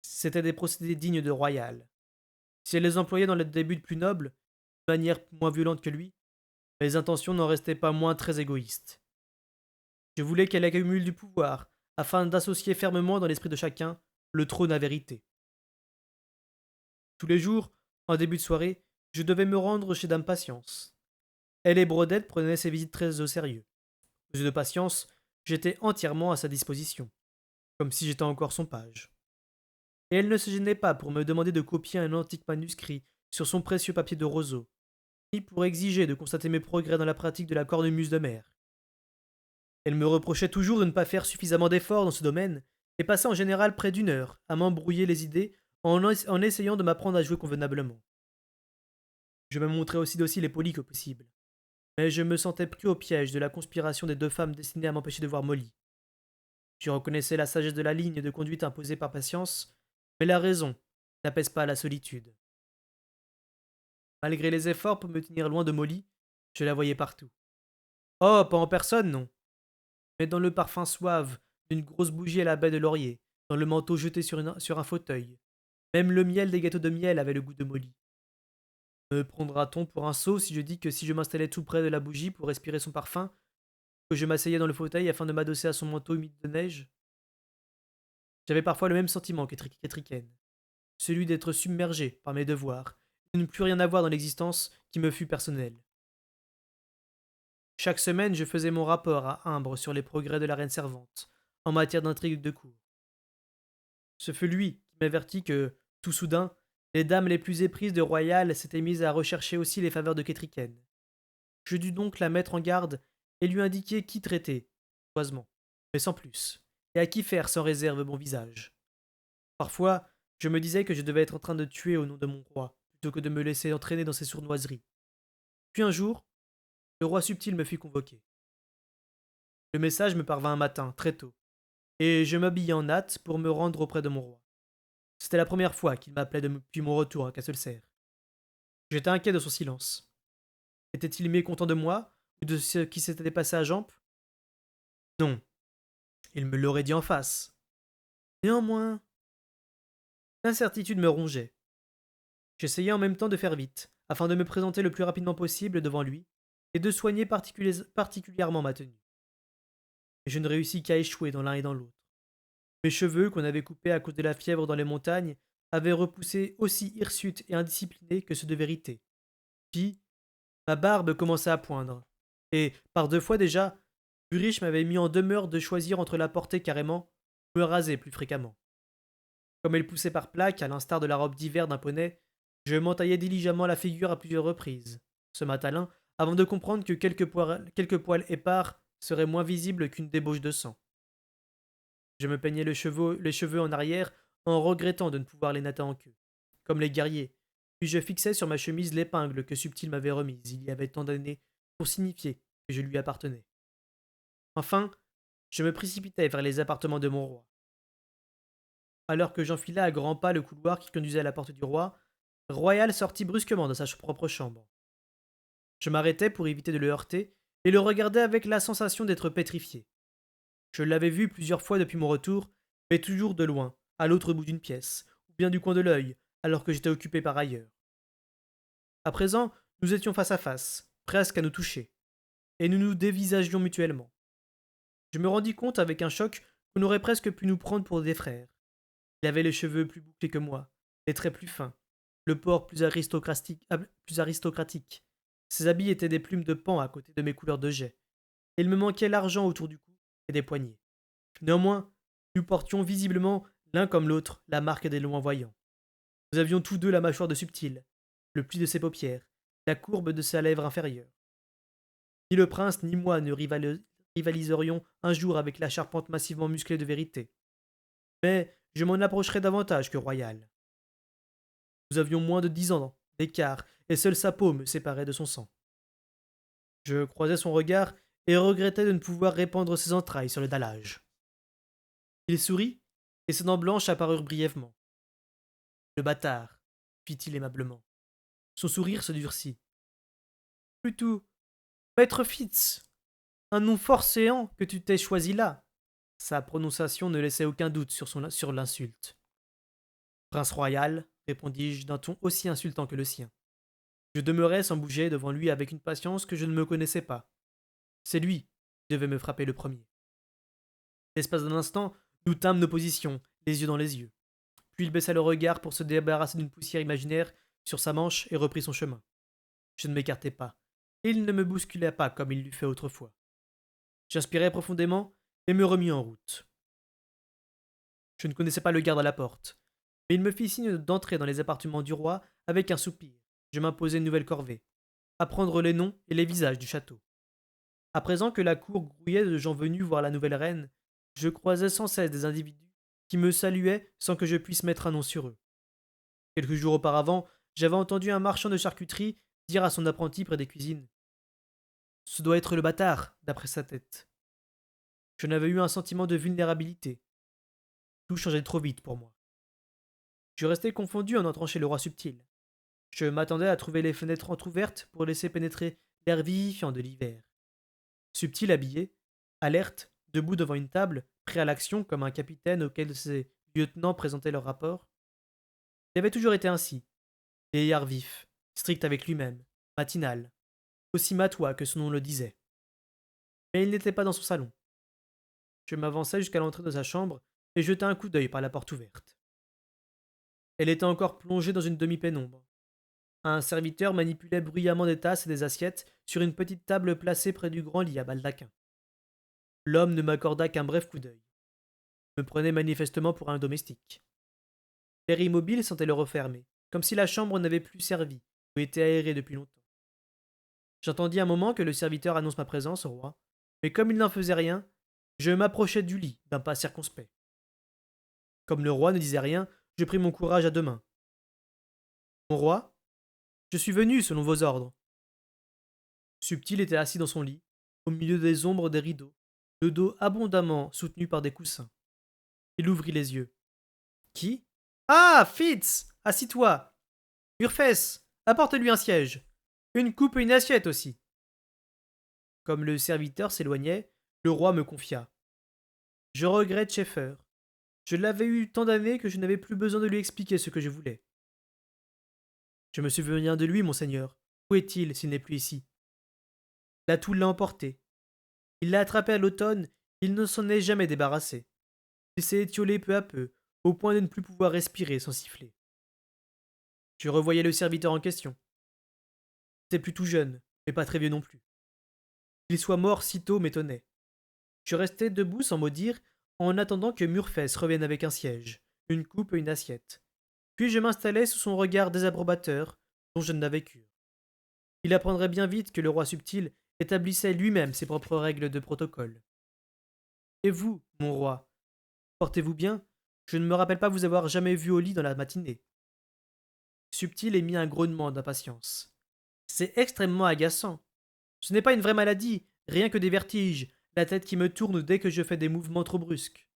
C'étaient des procédés dignes de royal. Si elle les employait dans des buts plus nobles, de manière moins violente que lui, mes intentions n'en restaient pas moins très égoïstes. Je voulais qu'elle accumule du pouvoir, afin d'associer fermement dans l'esprit de chacun le trône à vérité. Tous les jours, en début de soirée, je devais me rendre chez Dame Patience. Elle et Brodette prenaient ses visites très au sérieux. Aux yeux de Patience, j'étais entièrement à sa disposition, comme si j'étais encore son page. Et elle ne se gênait pas pour me demander de copier un antique manuscrit sur son précieux papier de roseau, ni pour exiger de constater mes progrès dans la pratique de la cornemuse de mer. Elle me reprochait toujours de ne pas faire suffisamment d'efforts dans ce domaine, et passait en général près d'une heure à m'embrouiller les idées en essayant de m'apprendre à jouer convenablement. Je me montrais aussi docile et poli que possible, mais je me sentais pris au piège de la conspiration des deux femmes destinées à m'empêcher de voir Molly. Je reconnaissais la sagesse de la ligne de conduite imposée par Patience, mais la raison n'apaise pas la solitude. Malgré les efforts pour me tenir loin de Molly, je la voyais partout. Oh, pas en personne, non, mais dans le parfum suave d'une grosse bougie à la baie de laurier, dans le manteau jeté sur un fauteuil. Même le miel des gâteaux de miel avait le goût de Molly. Me prendra-t-on pour un sot si je dis que si je m'installais tout près de la bougie pour respirer son parfum, que je m'asseyais dans le fauteuil afin de m'adosser à son manteau humide de neige? J'avais parfois le même sentiment qu'Étriquenne, celui d'être submergé par mes devoirs, et de ne plus rien avoir dans l'existence qui me fût personnelle. Chaque semaine, je faisais mon rapport à Imbre sur les progrès de la reine servante, en matière d'intrigue de cour. Ce fut lui qui m'avertit que, tout soudain, les dames les plus éprises de Royal s'étaient mises à rechercher aussi les faveurs de Ketriken. Je dus donc la mettre en garde et lui indiquer qui traiter, soisement, mais sans plus, et à qui faire sans réserve bon visage. Parfois, je me disais que je devais être en train de tuer au nom de mon roi, plutôt que de me laisser entraîner dans ses sournoiseries. Puis un jour, le roi subtil me fit convoquer. Le message me parvint un matin, très tôt, et je m'habillai en hâte pour me rendre auprès de mon roi. C'était la première fois qu'il m'appelait depuis mon retour à Castelcerre. J'étais inquiet de son silence. Était-il mécontent de moi, ou de ce qui s'était passé à Jamp? Non, il me l'aurait dit en face. Néanmoins, l'incertitude me rongeait. J'essayais en même temps de faire vite, afin de me présenter le plus rapidement possible devant lui, et de soigner particulièrement ma tenue. Mais je ne réussis qu'à échouer dans l'un et dans l'autre. Mes cheveux, qu'on avait coupés à cause de la fièvre dans les montagnes, avaient repoussé aussi hirsutes et indisciplinés que ceux de vérité. Puis, ma barbe commença à poindre, et, par deux fois déjà, Burich m'avait mis en demeure de choisir entre la porter carrément ou me raser plus fréquemment. Comme elle poussait par plaques, à l'instar de la robe d'hiver d'un poney, je m'entaillais diligemment la figure à plusieurs reprises. Ce matin, avant de comprendre que quelques poils épars seraient moins visibles qu'une débauche de sang. Je me peignais les cheveux en arrière en regrettant de ne pouvoir les natter en queue, comme les guerriers, puis je fixais sur ma chemise l'épingle que Subtil m'avait remise il y avait tant d'années pour signifier que je lui appartenais. Enfin, je me précipitai vers les appartements de mon roi. Alors que j'enfilais à grands pas le couloir qui conduisait à la porte du roi, Royal sortit brusquement de sa propre chambre. Je m'arrêtai pour éviter de le heurter et le regardai avec la sensation d'être pétrifié. Je l'avais vu plusieurs fois depuis mon retour, mais toujours de loin, à l'autre bout d'une pièce, ou bien du coin de l'œil, alors que j'étais occupé par ailleurs. À présent, nous étions face à face, presque à nous toucher, et nous nous dévisagions mutuellement. Je me rendis compte avec un choc qu'on aurait presque pu nous prendre pour des frères. Il avait les cheveux plus bouclés que moi, les traits plus fins, le port plus aristocratique. Ses habits étaient des plumes de paon à côté de mes couleurs de jais, et il me manquait l'argent autour du cou et des poignets. Néanmoins, nous portions visiblement, l'un comme l'autre, la marque des loin-voyants. Nous avions tous deux la mâchoire de Subtil, le pli de ses paupières, la courbe de sa lèvre inférieure. Ni le prince ni moi ne rivaliserions un jour avec la charpente massivement musclée de Vérité. Mais je m'en approcherais davantage que Royal. Nous avions moins de 10 ans d'écart, et seule sa peau me séparait de son sang. Je croisai son regard et regrettai de ne pouvoir répandre ses entrailles sur le dallage. Il sourit, et ses dents blanches apparurent brièvement. Le bâtard, fit-il aimablement. Son sourire se durcit. Plutôt, Maître Fitz, un nom forcéant que tu t'es choisi là. Sa prononciation ne laissait aucun doute sur l'insulte. Prince royal, répondis-je d'un ton aussi insultant que le sien. Je demeurai sans bouger devant lui avec une patience que je ne me connaissais pas. C'est lui qui devait me frapper le premier. L'espace d'un instant, nous tîmes nos positions, les yeux dans les yeux. Puis il baissa le regard pour se débarrasser d'une poussière imaginaire sur sa manche et reprit son chemin. Je ne m'écartai pas, et il ne me bouscula pas comme il l'eût fait autrefois. J'inspirai profondément et me remis en route. Je ne connaissais pas le garde à la porte, mais il me fit signe d'entrer dans les appartements du roi avec un soupir. Je m'imposai une nouvelle corvée, apprendre les noms et les visages du château. À présent que la cour grouillait de gens venus voir la nouvelle reine, je croisais sans cesse des individus qui me saluaient sans que je puisse mettre un nom sur eux. Quelques jours auparavant, j'avais entendu un marchand de charcuterie dire à son apprenti près des cuisines. Ce doit être le bâtard, d'après sa tête. Je n'avais eu un sentiment de vulnérabilité. Tout changeait trop vite pour moi. Je restais confondu en entrant chez le roi Subtil. Je m'attendais à trouver les fenêtres entr'ouvertes pour laisser pénétrer l'air vivifiant de l'hiver. Subtil habillé, alerte, debout devant une table, prêt à l'action comme un capitaine auquel ses lieutenants présentaient leur rapport. Il avait toujours été ainsi, vieillard vif, strict avec lui-même, matinal, aussi matois que son nom le disait. Mais il n'était pas dans son salon. Je m'avançai jusqu'à l'entrée de sa chambre et jetai un coup d'œil par la porte ouverte. Elle était encore plongée dans une demi-pénombre. Un serviteur manipulait bruyamment des tasses et des assiettes sur une petite table placée près du grand lit à baldaquin. L'homme ne m'accorda qu'un bref coup d'œil. Me prenait manifestement pour un domestique. L'air immobile sentait le refermer, comme si la chambre n'avait plus servi ou été aérée depuis longtemps. J'entendis un moment que le serviteur annonce ma présence au roi, mais comme il n'en faisait rien, je m'approchai du lit d'un pas circonspect. Comme le roi ne disait rien, je pris mon courage à deux mains. Mon roi, je suis venu selon vos ordres. Subtil était assis dans son lit, au milieu des ombres des rideaux, le dos abondamment soutenu par des coussins. Il ouvrit les yeux. Qui? Ah, Fitz! Assis-toi! Urfès, apporte-lui un siège. Une coupe et une assiette aussi. Comme le serviteur s'éloignait, le roi me confia. Je regrette Schaeffer. Je l'avais eu tant d'années que je n'avais plus besoin de lui expliquer ce que je voulais. Je me souviens de lui, monseigneur. Où est-il s'il n'est plus ici? La toux l'a emporté. Il l'a attrapé à l'automne, il ne s'en est jamais débarrassé. Il s'est étiolé peu à peu, au point de ne plus pouvoir respirer sans siffler. Je revoyais le serviteur en question. C'était plus tout jeune, mais pas très vieux non plus. Qu'il soit mort si tôt m'étonnait. Je restais debout sans mot dire, en attendant que Murfès revienne avec un siège, une coupe et une assiette. Puis je m'installai sous son regard désapprobateur, dont je n'avais cure. il apprendrait bien vite que le roi subtil établissait lui-même ses propres règles de protocole. Et vous, mon roi, portez-vous bien? Je ne me rappelle pas vous avoir jamais vu au lit dans la matinée. Subtil émit un grognement d'impatience. C'est extrêmement agaçant. Ce n'est pas une vraie maladie, rien que des vertiges, la tête qui me tourne dès que je fais des mouvements trop brusques.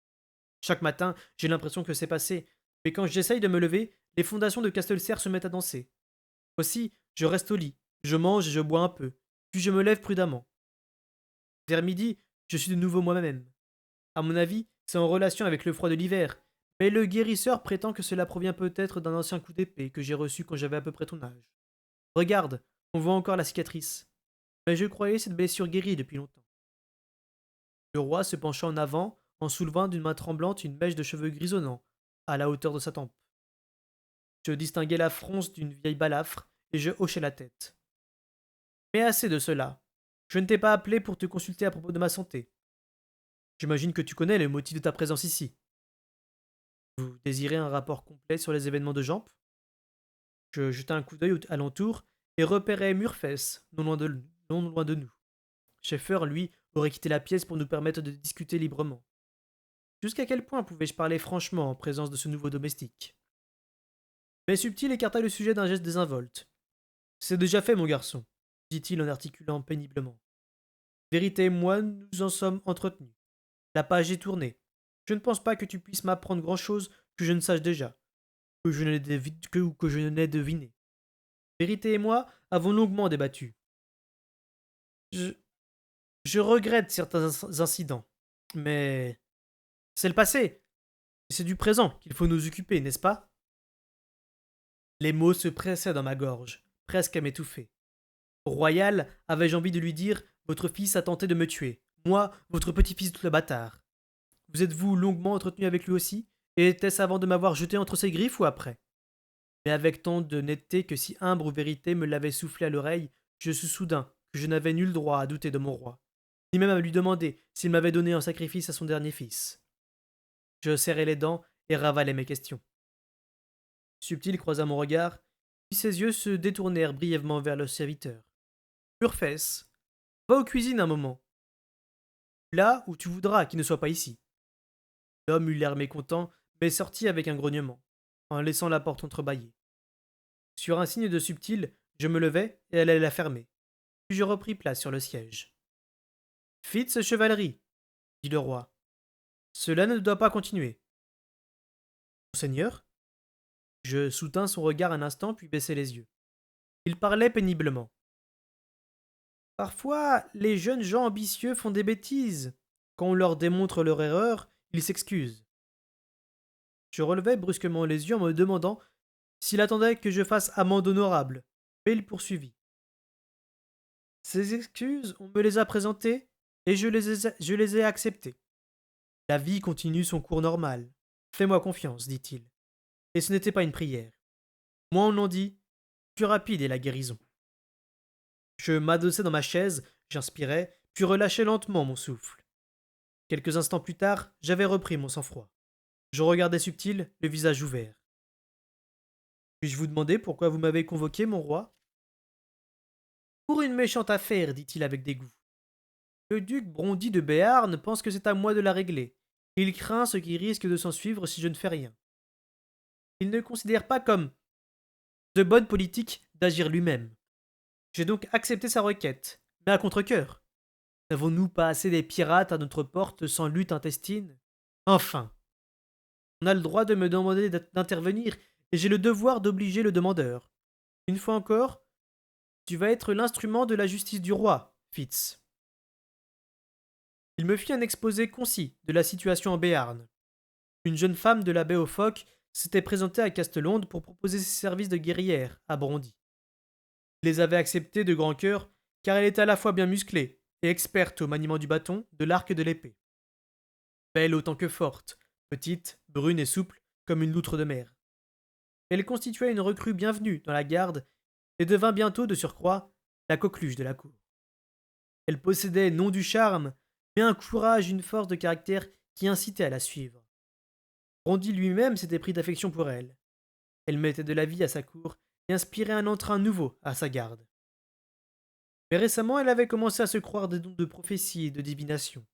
Chaque matin, j'ai l'impression que c'est passé, mais quand j'essaye de me lever, les fondations de Castelcer se mettent à danser. Aussi, je reste au lit, je mange et je bois un peu, puis je me lève prudemment. Vers midi, je suis de nouveau moi-même. À mon avis, c'est en relation avec le froid de l'hiver, mais le guérisseur prétend que cela provient peut-être d'un ancien coup d'épée que j'ai reçu quand j'avais à peu près ton âge. Regarde, on voit encore la cicatrice. Mais je croyais cette blessure guérie depuis longtemps. Le roi se pencha en avant en soulevant d'une main tremblante une mèche de cheveux grisonnants, à la hauteur de sa tempe. Je distinguais la fronce d'une vieille balafre et je hochai la tête. Mais assez de cela. Je ne t'ai pas appelé pour te consulter à propos de ma santé. J'imagine que tu connais le motif de ta présence ici. Vous désirez un rapport complet sur les événements de Jamp? Je jetai un coup d'œil alentour et repérai Murfess, non loin de nous. Schaeffer, lui, aurait quitté la pièce pour nous permettre de discuter librement. Jusqu'à quel point pouvais-je parler franchement en présence de ce nouveau domestique? Mais Subtil écarta le sujet d'un geste désinvolte. C'est déjà fait, mon garçon, dit-il en articulant péniblement. Vérité et moi nous en sommes entretenus. La page est tournée. Je ne pense pas que tu puisses m'apprendre grand-chose que je ne sache déjà, ou que je n'ai deviné. Vérité et moi avons longuement débattu. Je, je regrette certains incidents, mais c'est le passé. C'est du présent qu'il faut nous occuper, n'est-ce pas? Les mots se pressaient dans ma gorge, presque à m'étouffer. Royal, avais-je envie de lui dire, votre fils a tenté de me tuer. Moi, votre petit-fils de bâtard. Vous êtes-vous longuement entretenu avec lui aussi? Et était-ce avant de m'avoir jeté entre ses griffes ou après? Mais avec tant de netteté que si Humbre ou Vérité me l'avait soufflé à l'oreille, je sus soudain que je n'avais nul droit à douter de mon roi, ni même à lui demander s'il m'avait donné en sacrifice à son dernier fils. Je serrai les dents et ravalai mes questions. Subtil croisa mon regard, puis ses yeux se détournèrent brièvement vers le serviteur. Purefesse, va aux cuisines un moment. Là où tu voudras qu'il ne soit pas ici. L'homme eut l'air mécontent, mais sortit avec un grognement, en laissant la porte entrebâillée. Sur un signe de Subtil, je me levai et allai la fermer. Puis je repris place sur le siège. Fitz chevalerie, dit le roi. Cela ne doit pas continuer. Monseigneur? Je soutins son regard un instant, puis baissai les yeux. Il parlait péniblement. Parfois, les jeunes gens ambitieux font des bêtises. Quand on leur démontre leur erreur, ils s'excusent. Je relevai brusquement les yeux en me demandant s'il attendait que je fasse amende honorable, mais il poursuivit. Ces excuses, on me les a présentées et je les ai acceptées. La vie continue son cours normal. Fais-moi confiance, dit-il. Et ce n'était pas une prière. Moins on en dit, plus rapide est la guérison. Je m'adossai dans ma chaise, j'inspirai, puis relâchai lentement mon souffle. Quelques instants plus tard, j'avais repris mon sang-froid. Je regardais Subtil, le visage ouvert. Puis-je vous demander pourquoi vous m'avez convoqué, mon roi? Pour une méchante affaire, dit-il avec dégoût. Le duc Brondy de Béarn pense que c'est à moi de la régler. Il craint ce qui risque de s'ensuivre si je ne fais rien. Il ne considère pas comme de bonne politique d'agir lui-même. J'ai donc accepté sa requête, mais à contre-cœur. N'avons-nous pas assez des pirates à notre porte sans lutte intestine? Enfin, on a le droit de me demander d'intervenir, et j'ai le devoir d'obliger le demandeur. Une fois encore, tu vas être l'instrument de la justice du roi, Fitz. Il me fit un exposé concis de la situation en Béarn. Une jeune femme de la baie aux phoques s'était présentée à Castelonde pour proposer ses services de guerrière à Bondy. Il les avait acceptés de grand cœur, car elle était à la fois bien musclée et experte au maniement du bâton, de l'arc et de l'épée. Belle autant que forte, petite, brune et souple, comme une loutre de mer. Elle constituait une recrue bienvenue dans la garde et devint bientôt, de surcroît, la coqueluche de la cour. Elle possédait non du charme, mais un courage et une force de caractère qui incitaient à la suivre. Bondy lui-même s'était pris d'affection pour elle. Elle mettait de la vie à sa cour et inspirait un entrain nouveau à sa garde. Mais récemment, elle avait commencé à se croire des dons de prophétie et de divination.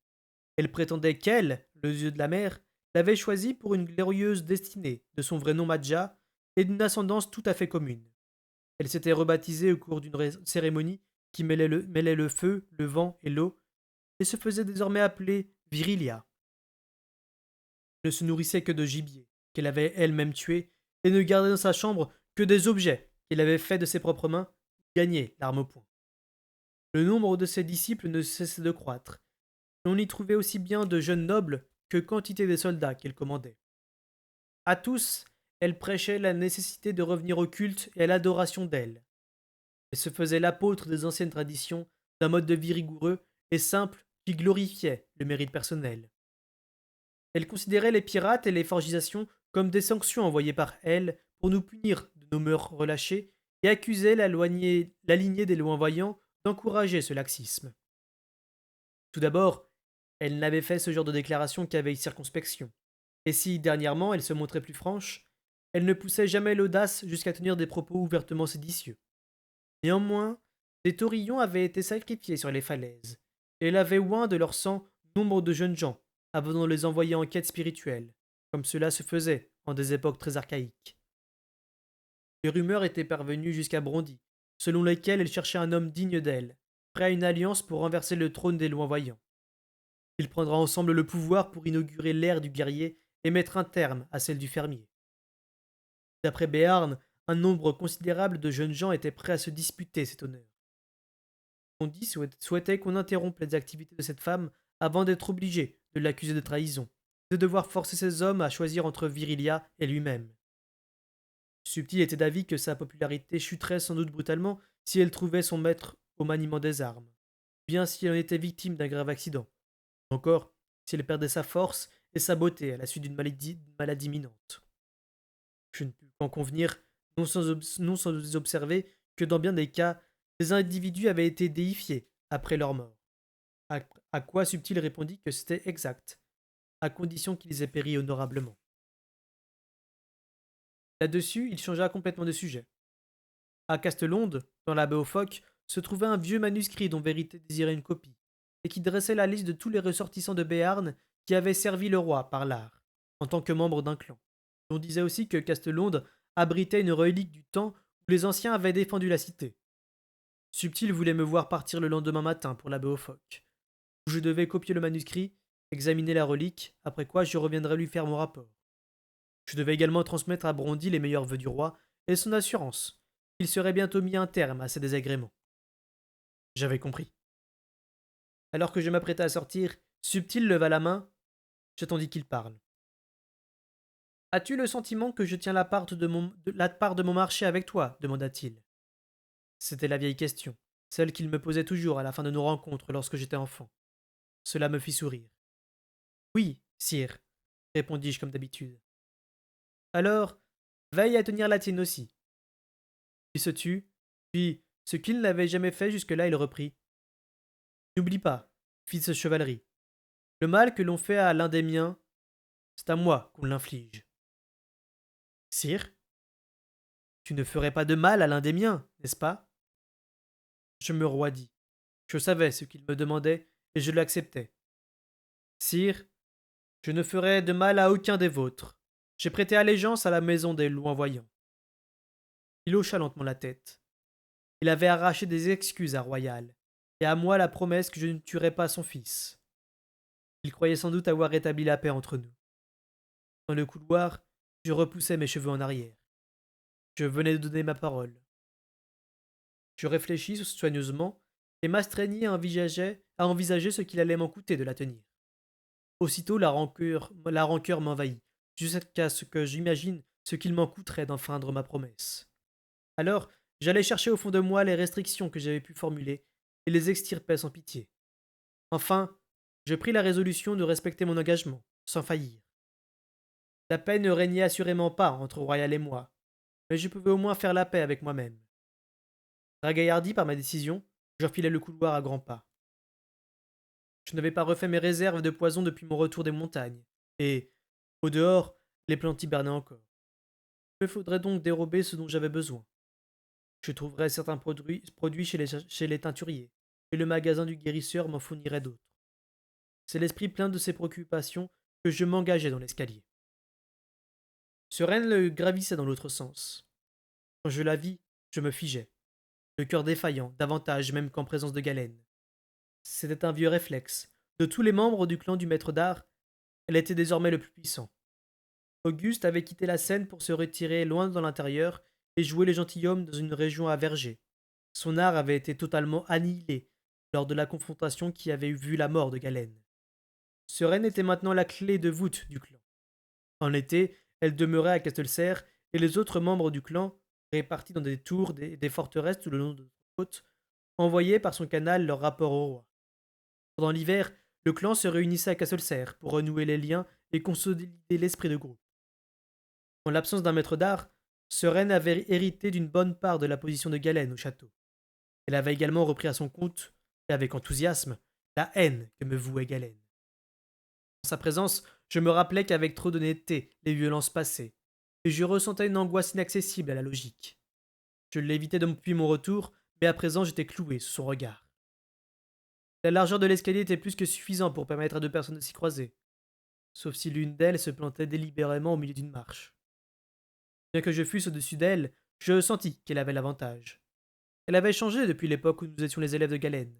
Elle prétendait qu'elle, le dieu de la mer, l'avait choisie pour une glorieuse destinée, de son vrai nom Madja, et d'une ascendance tout à fait commune. Elle s'était rebaptisée au cours d'une cérémonie qui mêlait le feu, le vent et l'eau, et se faisait désormais appeler Virilia. Elle ne se nourrissait que de gibier, qu'elle avait elle-même tué, et ne gardait dans sa chambre que des objets qu'elle avait faits de ses propres mains, gagnés l'arme au poing. Le nombre de ses disciples ne cessait de croître, et on y trouvait aussi bien de jeunes nobles que quantité des soldats qu'elle commandait. À tous, elle prêchait la nécessité de revenir au culte et à l'adoration d'elle. Elle se faisait l'apôtre des anciennes traditions d'un mode de vie rigoureux et simple qui glorifiait le mérite personnel. Elle considérait les pirates et les forgisations comme des sanctions envoyées par elle pour nous punir de nos mœurs relâchées et accusait la lignée des loin-voyants d'encourager ce laxisme. Tout d'abord, elle n'avait fait ce genre de déclaration qu'avec circonspection. Et si, dernièrement, elle se montrait plus franche, elle ne poussait jamais l'audace jusqu'à tenir des propos ouvertement séditieux. Néanmoins, des taurillons avaient été sacrifiés sur les falaises, et elle avait oint de leur sang nombre de jeunes gens, avant de les envoyer en quête spirituelle, comme cela se faisait en des époques très archaïques. Les rumeurs étaient parvenues jusqu'à Brondy, selon lesquelles elle cherchait un homme digne d'elle, prêt à une alliance pour renverser le trône des loin-voyants. Ils prendront ensemble le pouvoir pour inaugurer l'ère du guerrier et mettre un terme à celle du fermier. D'après Béarn, un nombre considérable de jeunes gens étaient prêts à se disputer cet honneur. Bondy souhaitait qu'on interrompe les activités de cette femme avant d'être obligé de l'accuser de trahison, de devoir forcer ses hommes à choisir entre Virilia et lui-même. Subtil était d'avis que sa popularité chuterait sans doute brutalement si elle trouvait son maître au maniement des armes, bien si elle en était victime d'un grave accident, encore si elle perdait sa force et sa beauté à la suite d'une maladie imminente. Je ne pus qu'en convenir, non sans observer que dans bien des cas, ces individus avaient été déifiés après leur mort. À, à quoi Subtil répondit que c'était exact, à condition qu'ils aient péri honorablement. Là-dessus, il changea complètement de sujet. À Castelonde, dans la baie aux phoques, se trouvait un vieux manuscrit dont Vérité désirait une copie, et qui dressait la liste de tous les ressortissants de Béarn qui avaient servi le roi par l'art, en tant que membres d'un clan. On disait aussi que Castelonde abritait une relique du temps où les anciens avaient défendu la cité. Subtil voulait me voir partir le lendemain matin pour la baie aux phoques, où je devais copier le manuscrit, examiner la relique, après quoi je reviendrais lui faire mon rapport. Je devais également transmettre à Brondy les meilleurs vœux du roi et son assurance qu'il serait bientôt mis un terme à ces désagréments. J'avais compris. Alors que je m'apprêtais à sortir, Subtil leva la main. J'attendis qu'il parle. As-tu le sentiment que je tiens la part de mon marché avec toi demanda-t-il. C'était la vieille question, celle qu'il me posait toujours à la fin de nos rencontres lorsque j'étais enfant. Cela me fit sourire. Oui, sire, répondis-je comme d'habitude. Alors, veille à tenir la tienne aussi. Il se tut, puis, ce qu'il n'avait jamais fait jusque-là, il reprit. N'oublie pas, fils de chevalerie, le mal que l'on fait à l'un des miens, c'est à moi qu'on l'inflige. Sire, tu ne ferais pas de mal à l'un des miens, n'est-ce pas? Je me roidis. Je savais ce qu'il me demandait, et je l'acceptais. Sire, je ne ferai de mal à aucun des vôtres. J'ai prêté allégeance à la maison des loin-voyants. Il hocha lentement la tête. Il avait arraché des excuses à Royal, et à moi la promesse que je ne tuerais pas son fils. Il croyait sans doute avoir rétabli la paix entre nous. Dans le couloir, je repoussai mes cheveux en arrière. Je venais de donner ma parole. Je réfléchis soigneusement et m'astreignis à envisager ce qu'il allait m'en coûter de la tenir. Aussitôt la rancœur m'envahit, jusqu'à ce que j'imagine ce qu'il m'en coûterait d'enfreindre ma promesse. Alors, j'allais chercher au fond de moi les restrictions que j'avais pu formuler et les extirpai sans pitié. Enfin, je pris la résolution de respecter mon engagement, sans faillir. La paix ne régnait assurément pas entre Royal et moi, mais je pouvais au moins faire la paix avec moi-même. Ragaillardi par ma décision, j'enfilai le couloir à grands pas. Je n'avais pas refait mes réserves de poison depuis mon retour des montagnes, et, au dehors, les plantes hibernaient encore. Il me faudrait donc dérober ce dont j'avais besoin. Je trouverais certains produits chez les teinturiers, et le magasin du guérisseur m'en fournirait d'autres. C'est l'esprit plein de ces préoccupations que je m'engageais dans l'escalier. Sereine le gravissait dans l'autre sens. Quand je la vis, je me figeais, le cœur défaillant, davantage même qu'en présence de Galène. C'était un vieux réflexe. De tous les membres du clan du maître d'art, elle était désormais le plus puissant. Auguste avait quitté la scène pour se retirer loin dans l'intérieur et jouer les gentilshommes dans une région à verger. Son art avait été totalement annihilé lors de la confrontation qui avait vu la mort de Galène. Sereine était maintenant la clé de voûte du clan. En été, elle demeurait à Castelcerre et les autres membres du clan, répartis dans des tours des forteresses tout le long de la côte, envoyaient par son canal leur rapport au roi. Pendant l'hiver, le clan se réunissait à Castelcerre pour renouer les liens et consolider l'esprit de groupe. En l'absence d'un maître d'art, Sereine avait hérité d'une bonne part de la position de Galène au château. Elle avait également repris à son compte, et avec enthousiasme, la haine que me vouait Galène. En sa présence, je me rappelais qu'avec trop d'honnêteté, les violences passées, et je ressentais une angoisse inaccessible à la logique. Je l'évitais depuis mon retour, mais à présent j'étais cloué sous son regard. La largeur de l'escalier était plus que suffisant pour permettre à deux personnes de s'y croiser, sauf si l'une d'elles se plantait délibérément au milieu d'une marche. Bien que je fusse au-dessus d'elle, je sentis qu'elle avait l'avantage. Elle avait changé depuis l'époque où nous étions les élèves de Galène.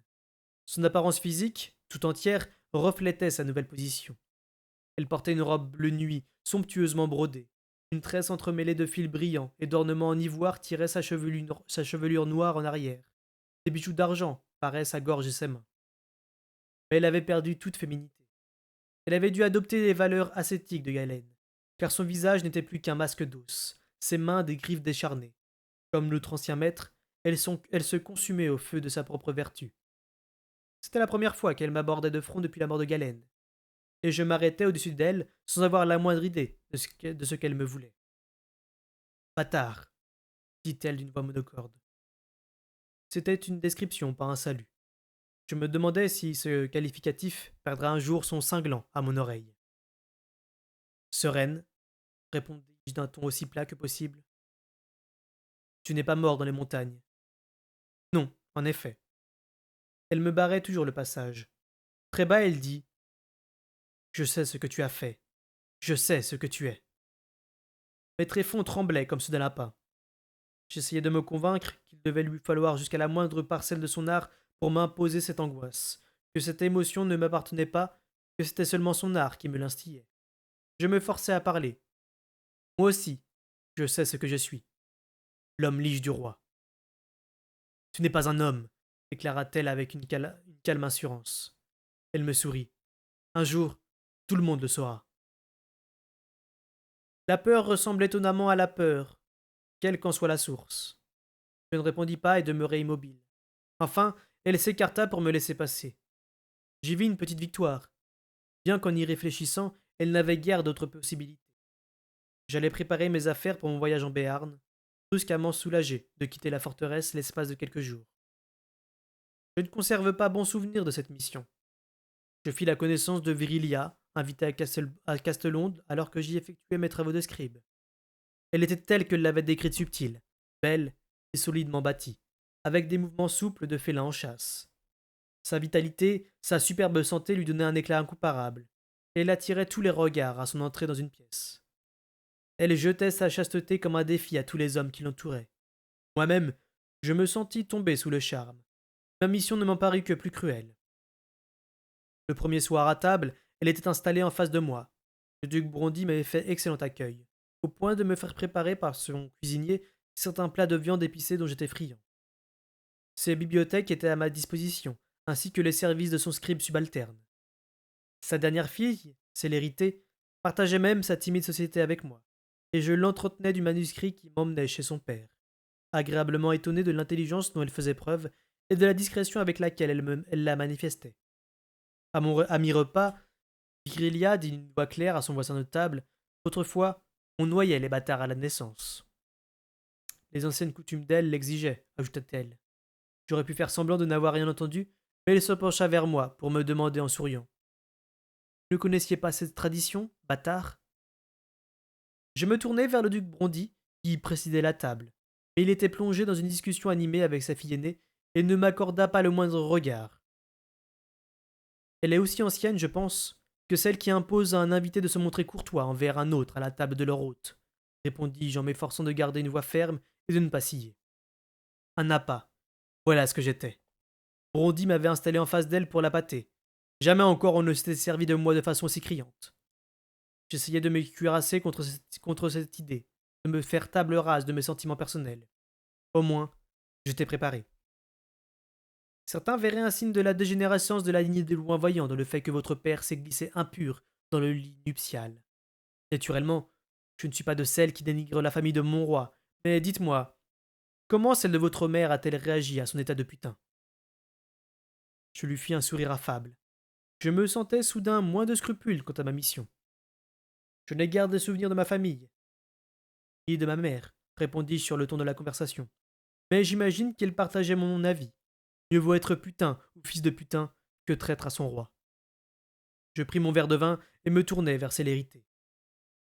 Son apparence physique, tout entière, reflétait sa nouvelle position. Elle portait une robe bleu nuit, somptueusement brodée. Une tresse entremêlée de fils brillants et d'ornements en ivoire tirait sa chevelure noire en arrière. Des bijoux d'argent paraient sa gorge et ses mains. Mais elle avait perdu toute féminité. Elle avait dû adopter les valeurs ascétiques de Galène, car son visage n'était plus qu'un masque d'os, ses mains des griffes décharnées. Comme notre ancien maître, elle se consumait au feu de sa propre vertu. C'était la première fois qu'elle m'abordait de front depuis la mort de Galène, et je m'arrêtais au-dessus d'elle sans avoir la moindre idée de ce qu'elle me voulait. Bâtard, dit-elle d'une voix monocorde. C'était une description, pas un salut. Je me demandais si ce qualificatif perdrait un jour son cinglant à mon oreille. Sereine, répondis-je d'un ton aussi plat que possible. Tu n'es pas mort dans les montagnes. Non, en effet. Elle me barrait toujours le passage. Très bas, elle dit: Je sais ce que tu as fait. Je sais ce que tu es. Mes tréfonds tremblaient comme ceux d'un lapin. J'essayais de me convaincre qu'il devait lui falloir jusqu'à la moindre parcelle de son art pour m'imposer cette angoisse, que cette émotion ne m'appartenait pas, que c'était seulement son art qui me l'instillait. Je me forçais à parler. Moi aussi, je sais ce que je suis. L'homme lige du roi. Tu n'es pas un homme, déclara-t-elle avec une calme assurance. Elle me sourit. Un jour, tout le monde le saura. La peur ressemble étonnamment à la peur, quelle qu'en soit la source. Je ne répondis pas et demeurai immobile. Enfin, elle s'écarta pour me laisser passer. J'y vis une petite victoire, bien qu'en y réfléchissant, elle n'avait guère d'autre possibilité. J'allais préparer mes affaires pour mon voyage en Béarn, brusquement soulagé de quitter la forteresse l'espace de quelques jours. Je ne conserve pas bon souvenir de cette mission. Je fis la connaissance de Virilia, invitée à Castelonde alors que j'y effectuais mes travaux de scribe. Elle était telle que l'avait décrite subtile, belle et solidement bâtie, avec des mouvements souples de félin en chasse. Sa vitalité, sa superbe santé lui donnaient un éclat incomparable, et elle attirait tous les regards à son entrée dans une pièce. Elle jetait sa chasteté comme un défi à tous les hommes qui l'entouraient. Moi-même, je me sentis tomber sous le charme. Ma mission ne m'en parut que plus cruelle. Le premier soir à table, elle était installée en face de moi. Le duc Brondy m'avait fait excellent accueil, au point de me faire préparer par son cuisinier certains plats de viande épicée dont j'étais friand. Ses bibliothèques étaient à ma disposition, ainsi que les services de son scribe subalterne. Sa dernière fille, Célérité, partageait même sa timide société avec moi, et je l'entretenais du manuscrit qui m'emmenait chez son père, agréablement étonné de l'intelligence dont elle faisait preuve et de la discrétion avec laquelle elle la manifestait. À mi-repas, Virilia dit d'une voix claire à son voisin de table: Autrefois, on noyait les bâtards à la naissance. Les anciennes coutumes d'elle l'exigeaient, ajouta-t-elle. J'aurais pu faire semblant de n'avoir rien entendu, mais elle se pencha vers moi pour me demander en souriant: Ne connaissiez pas cette tradition, bâtard? Je me tournai vers le duc Brondy, qui présidait la table. Mais il était plongé dans une discussion animée avec sa fille aînée et ne m'accorda pas le moindre regard. Elle est aussi ancienne, je pense, que celle qui impose à un invité de se montrer courtois envers un autre à la table de leur hôte, répondis-je en m'efforçant de garder une voix ferme et de ne pas scier. Un appât. Voilà ce que j'étais. Brondy m'avait installé en face d'elle pour la pâter. Jamais encore on ne s'était servi de moi de façon si criante. J'essayais de me cuirasser contre cette idée, de me faire table rase de mes sentiments personnels. Au moins, j'étais préparé. Certains verraient un signe de la dégénérescence de la lignée des loin-voyants dans le fait que votre père s'est glissé impur dans le lit nuptial. Naturellement, je ne suis pas de celles qui dénigrent la famille de mon roi, mais dites-moi, comment celle de votre mère a-t-elle réagi à son état de putain? Je lui fis un sourire affable. Je me sentais soudain moins de scrupules quant à ma mission. Je n'ai guère de souvenirs de ma famille, ni de ma mère, répondis-je sur le ton de la conversation. Mais j'imagine qu'elle partageait mon avis. Mieux vaut être putain ou fils de putain que traître à son roi. Je pris mon verre de vin et me tournai vers Célérité.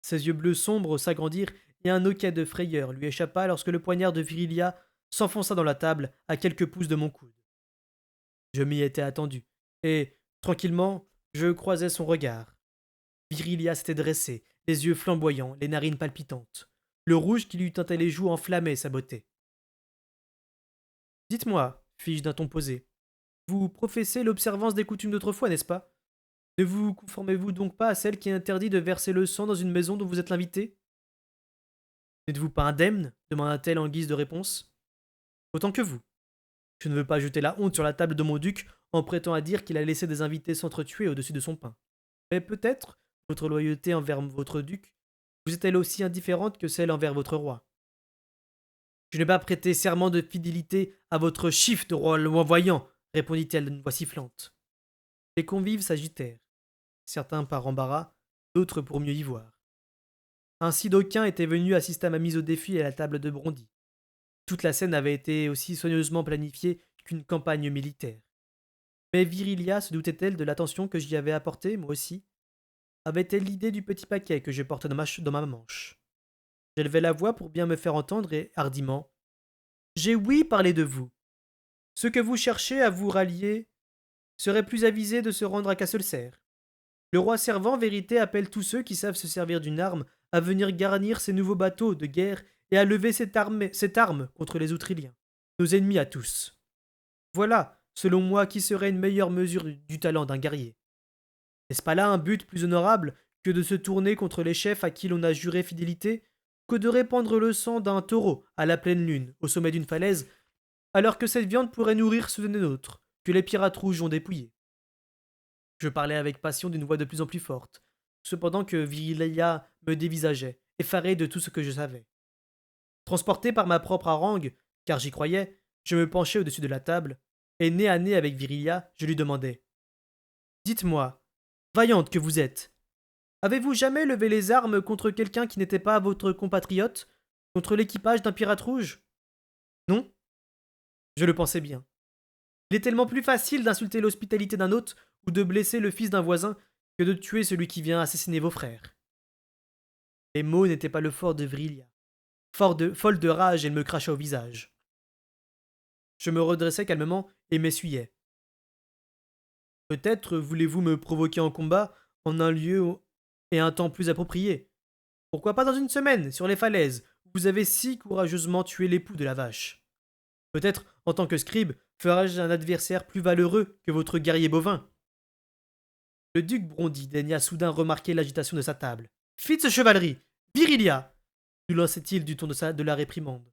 Ses yeux bleus sombres s'agrandirent et un hoquet de frayeur lui échappa lorsque le poignard de Virilia s'enfonça dans la table à quelques pouces de mon coude. Je m'y étais attendu, et, tranquillement, je croisai son regard. Virilia s'était dressée, les yeux flamboyants, les narines palpitantes. Le rouge qui lui teintait les joues enflammait sa beauté. Dites-moi, fis-je d'un ton posé, vous professez l'observance des coutumes d'autrefois, n'est-ce pas? Ne vous conformez-vous donc pas à celle qui interdit de verser le sang dans une maison dont vous êtes l'invité? N'êtes-vous pas indemne demanda-t-elle en guise de réponse. Autant que vous. Je ne veux pas jeter la honte sur la table de mon duc en prêtant à dire qu'il a laissé des invités s'entretuer au-dessus de son pain. Mais peut-être, votre loyauté envers votre duc vous est-elle aussi indifférente que celle envers votre roi? Je n'ai pas prêté serment de fidélité à votre chiffre de roi voyant, répondit-elle d'une voix sifflante. Les convives s'agitèrent, certains par embarras, d'autres pour mieux y voir. Ainsi d'aucuns étaient venus assister à ma mise au défi à la table de Brondy. Toute la scène avait été aussi soigneusement planifiée qu'une campagne militaire. Mais Virilia se doutait-elle de l'attention que j'y avais apportée, moi aussi? Avait-elle l'idée du petit paquet que je portais dans ma manche? J'élevai la voix pour bien me faire entendre et, hardiment, j'ai oui parlé de vous. Ceux que vous cherchez à vous rallier seraient plus avisés de se rendre à Castelcerre. Le roi servant, vérité, appelle tous ceux qui savent se servir d'une arme à venir garnir ces nouveaux bateaux de guerre et à lever cette arme contre les Outriliens, nos ennemis à tous. Voilà, selon moi, qui serait une meilleure mesure du talent d'un guerrier. N'est-ce pas là un but plus honorable que de se tourner contre les chefs à qui l'on a juré fidélité, que de répandre le sang d'un taureau à la pleine lune, au sommet d'une falaise, alors que cette viande pourrait nourrir ceux des nôtres, que les pirates rouges ont dépouillés? Je parlais avec passion d'une voix de plus en plus forte, cependant que Virilia me dévisageait, effarée de tout ce que je savais. Transporté par ma propre harangue, car j'y croyais, je me penchai au-dessus de la table, et nez à nez avec Virilia, je lui demandai. Dites-moi, vaillante que vous êtes, avez-vous jamais levé les armes contre quelqu'un qui n'était pas votre compatriote, contre l'équipage d'un pirate rouge? Non? Je le pensais bien. Il est tellement plus facile d'insulter l'hospitalité d'un hôte ou de blesser le fils d'un voisin que de tuer celui qui vient assassiner vos frères. Les mots n'étaient pas le fort de Vrilia. Folle de rage, elle me cracha au visage. Je me redressai calmement et m'essuyai. Peut-être voulez-vous me provoquer en combat en un lieu et un temps plus approprié. Pourquoi pas dans une semaine, sur les falaises, où vous avez si courageusement tué l'époux de la vache? Peut-être, en tant que scribe, ferai-je un adversaire plus valeureux que votre guerrier bovin. Le duc Brondy daigna soudain remarquer l'agitation de sa table. Fitz chevalerie! Virilia! Nous lançait-il du ton de la réprimande.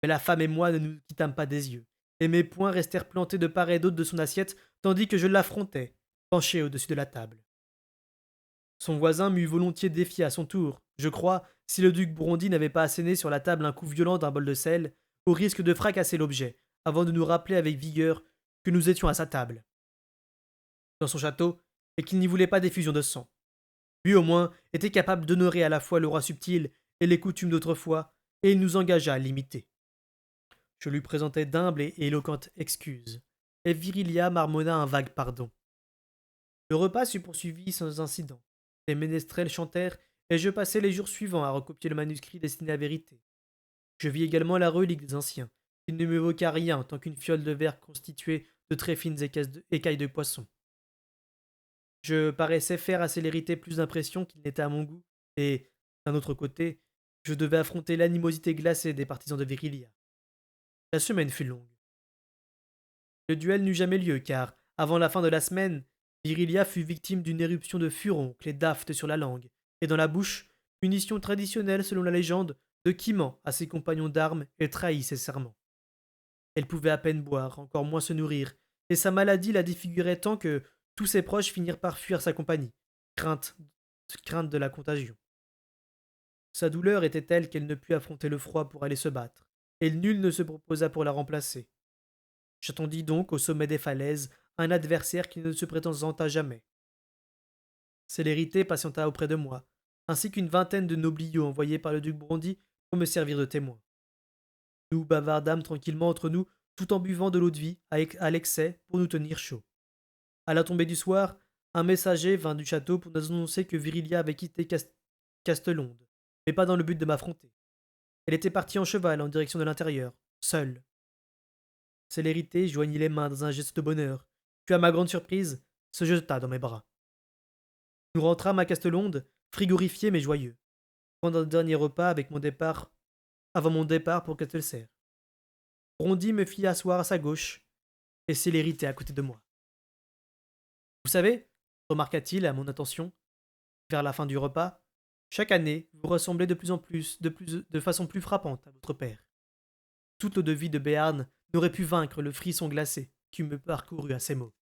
Mais la femme et moi ne nous quittâmes pas des yeux, et mes poings restèrent plantés de part et d'autre de son assiette, tandis que je l'affrontais, penché au-dessus de la table. Son voisin m'eût volontiers défié à son tour, je crois, si le duc Brondy n'avait pas asséné sur la table un coup violent d'un bol de sel, au risque de fracasser l'objet, avant de nous rappeler avec vigueur que nous étions à sa table, dans son château, et qu'il n'y voulait pas d'effusion de sang. Lui, au moins, était capable d'honorer à la fois le roi subtil et les coutumes d'autrefois, et il nous engagea à l'imiter. Je lui présentai d'humbles et éloquentes excuses, et Virilia marmonna un vague pardon. Le repas se poursuivit sans incident. Les ménestrels chantèrent, et je passai les jours suivants à recopier le manuscrit destiné à Vérité. Je vis également la relique des anciens, qui ne m'évoqua rien tant qu'une fiole de verre constituée de très fines écailles de poisson. Je paraissais faire à Célérité plus d'impression qu'il n'était à mon goût, et, d'un autre côté, je devais affronter l'animosité glacée des partisans de Virilia. La semaine fut longue. Le duel n'eut jamais lieu, car, avant la fin de la semaine, Virilia fut victime d'une éruption de furoncle et d'aphte sur la langue, et dans la bouche, punition traditionnelle selon la légende de qui ment à ses compagnons d'armes et trahit ses serments. Elle pouvait à peine boire, encore moins se nourrir, et sa maladie la défigurait tant que tous ses proches finirent par fuir sa compagnie, crainte, crainte de la contagion. Sa douleur était telle qu'elle ne put affronter le froid pour aller se battre, et nul ne se proposa pour la remplacer. J'attendis donc au sommet des falaises un adversaire qui ne se présenta jamais. Célérité patienta auprès de moi, ainsi qu'une vingtaine de nobliaux envoyés par le duc Brondi pour me servir de témoin. Nous bavardâmes tranquillement entre nous, tout en buvant de l'eau-de-vie à l'excès pour nous tenir chauds. À la tombée du soir, un messager vint du château pour nous annoncer que Virilia avait quitté Castelonde, mais pas dans le but de m'affronter. Elle était partie en cheval en direction de l'intérieur, seule. Célérité joignit les mains dans un geste de bonheur, puis à ma grande surprise, se jeta dans mes bras. Nous rentrâmes à Castelonde, frigorifiés mais joyeux, pendant un dernier repas avant mon départ pour Castelcerre. Rondi me fit asseoir à sa gauche, et Célérité à côté de moi. Vous savez, remarqua-t-il à mon attention, vers la fin du repas, chaque année, vous ressemblez de façon plus frappante à votre père. Toute l'eau-de-vie de Béarn n'aurait pu vaincre le frisson glacé qui me parcourut à ces mots.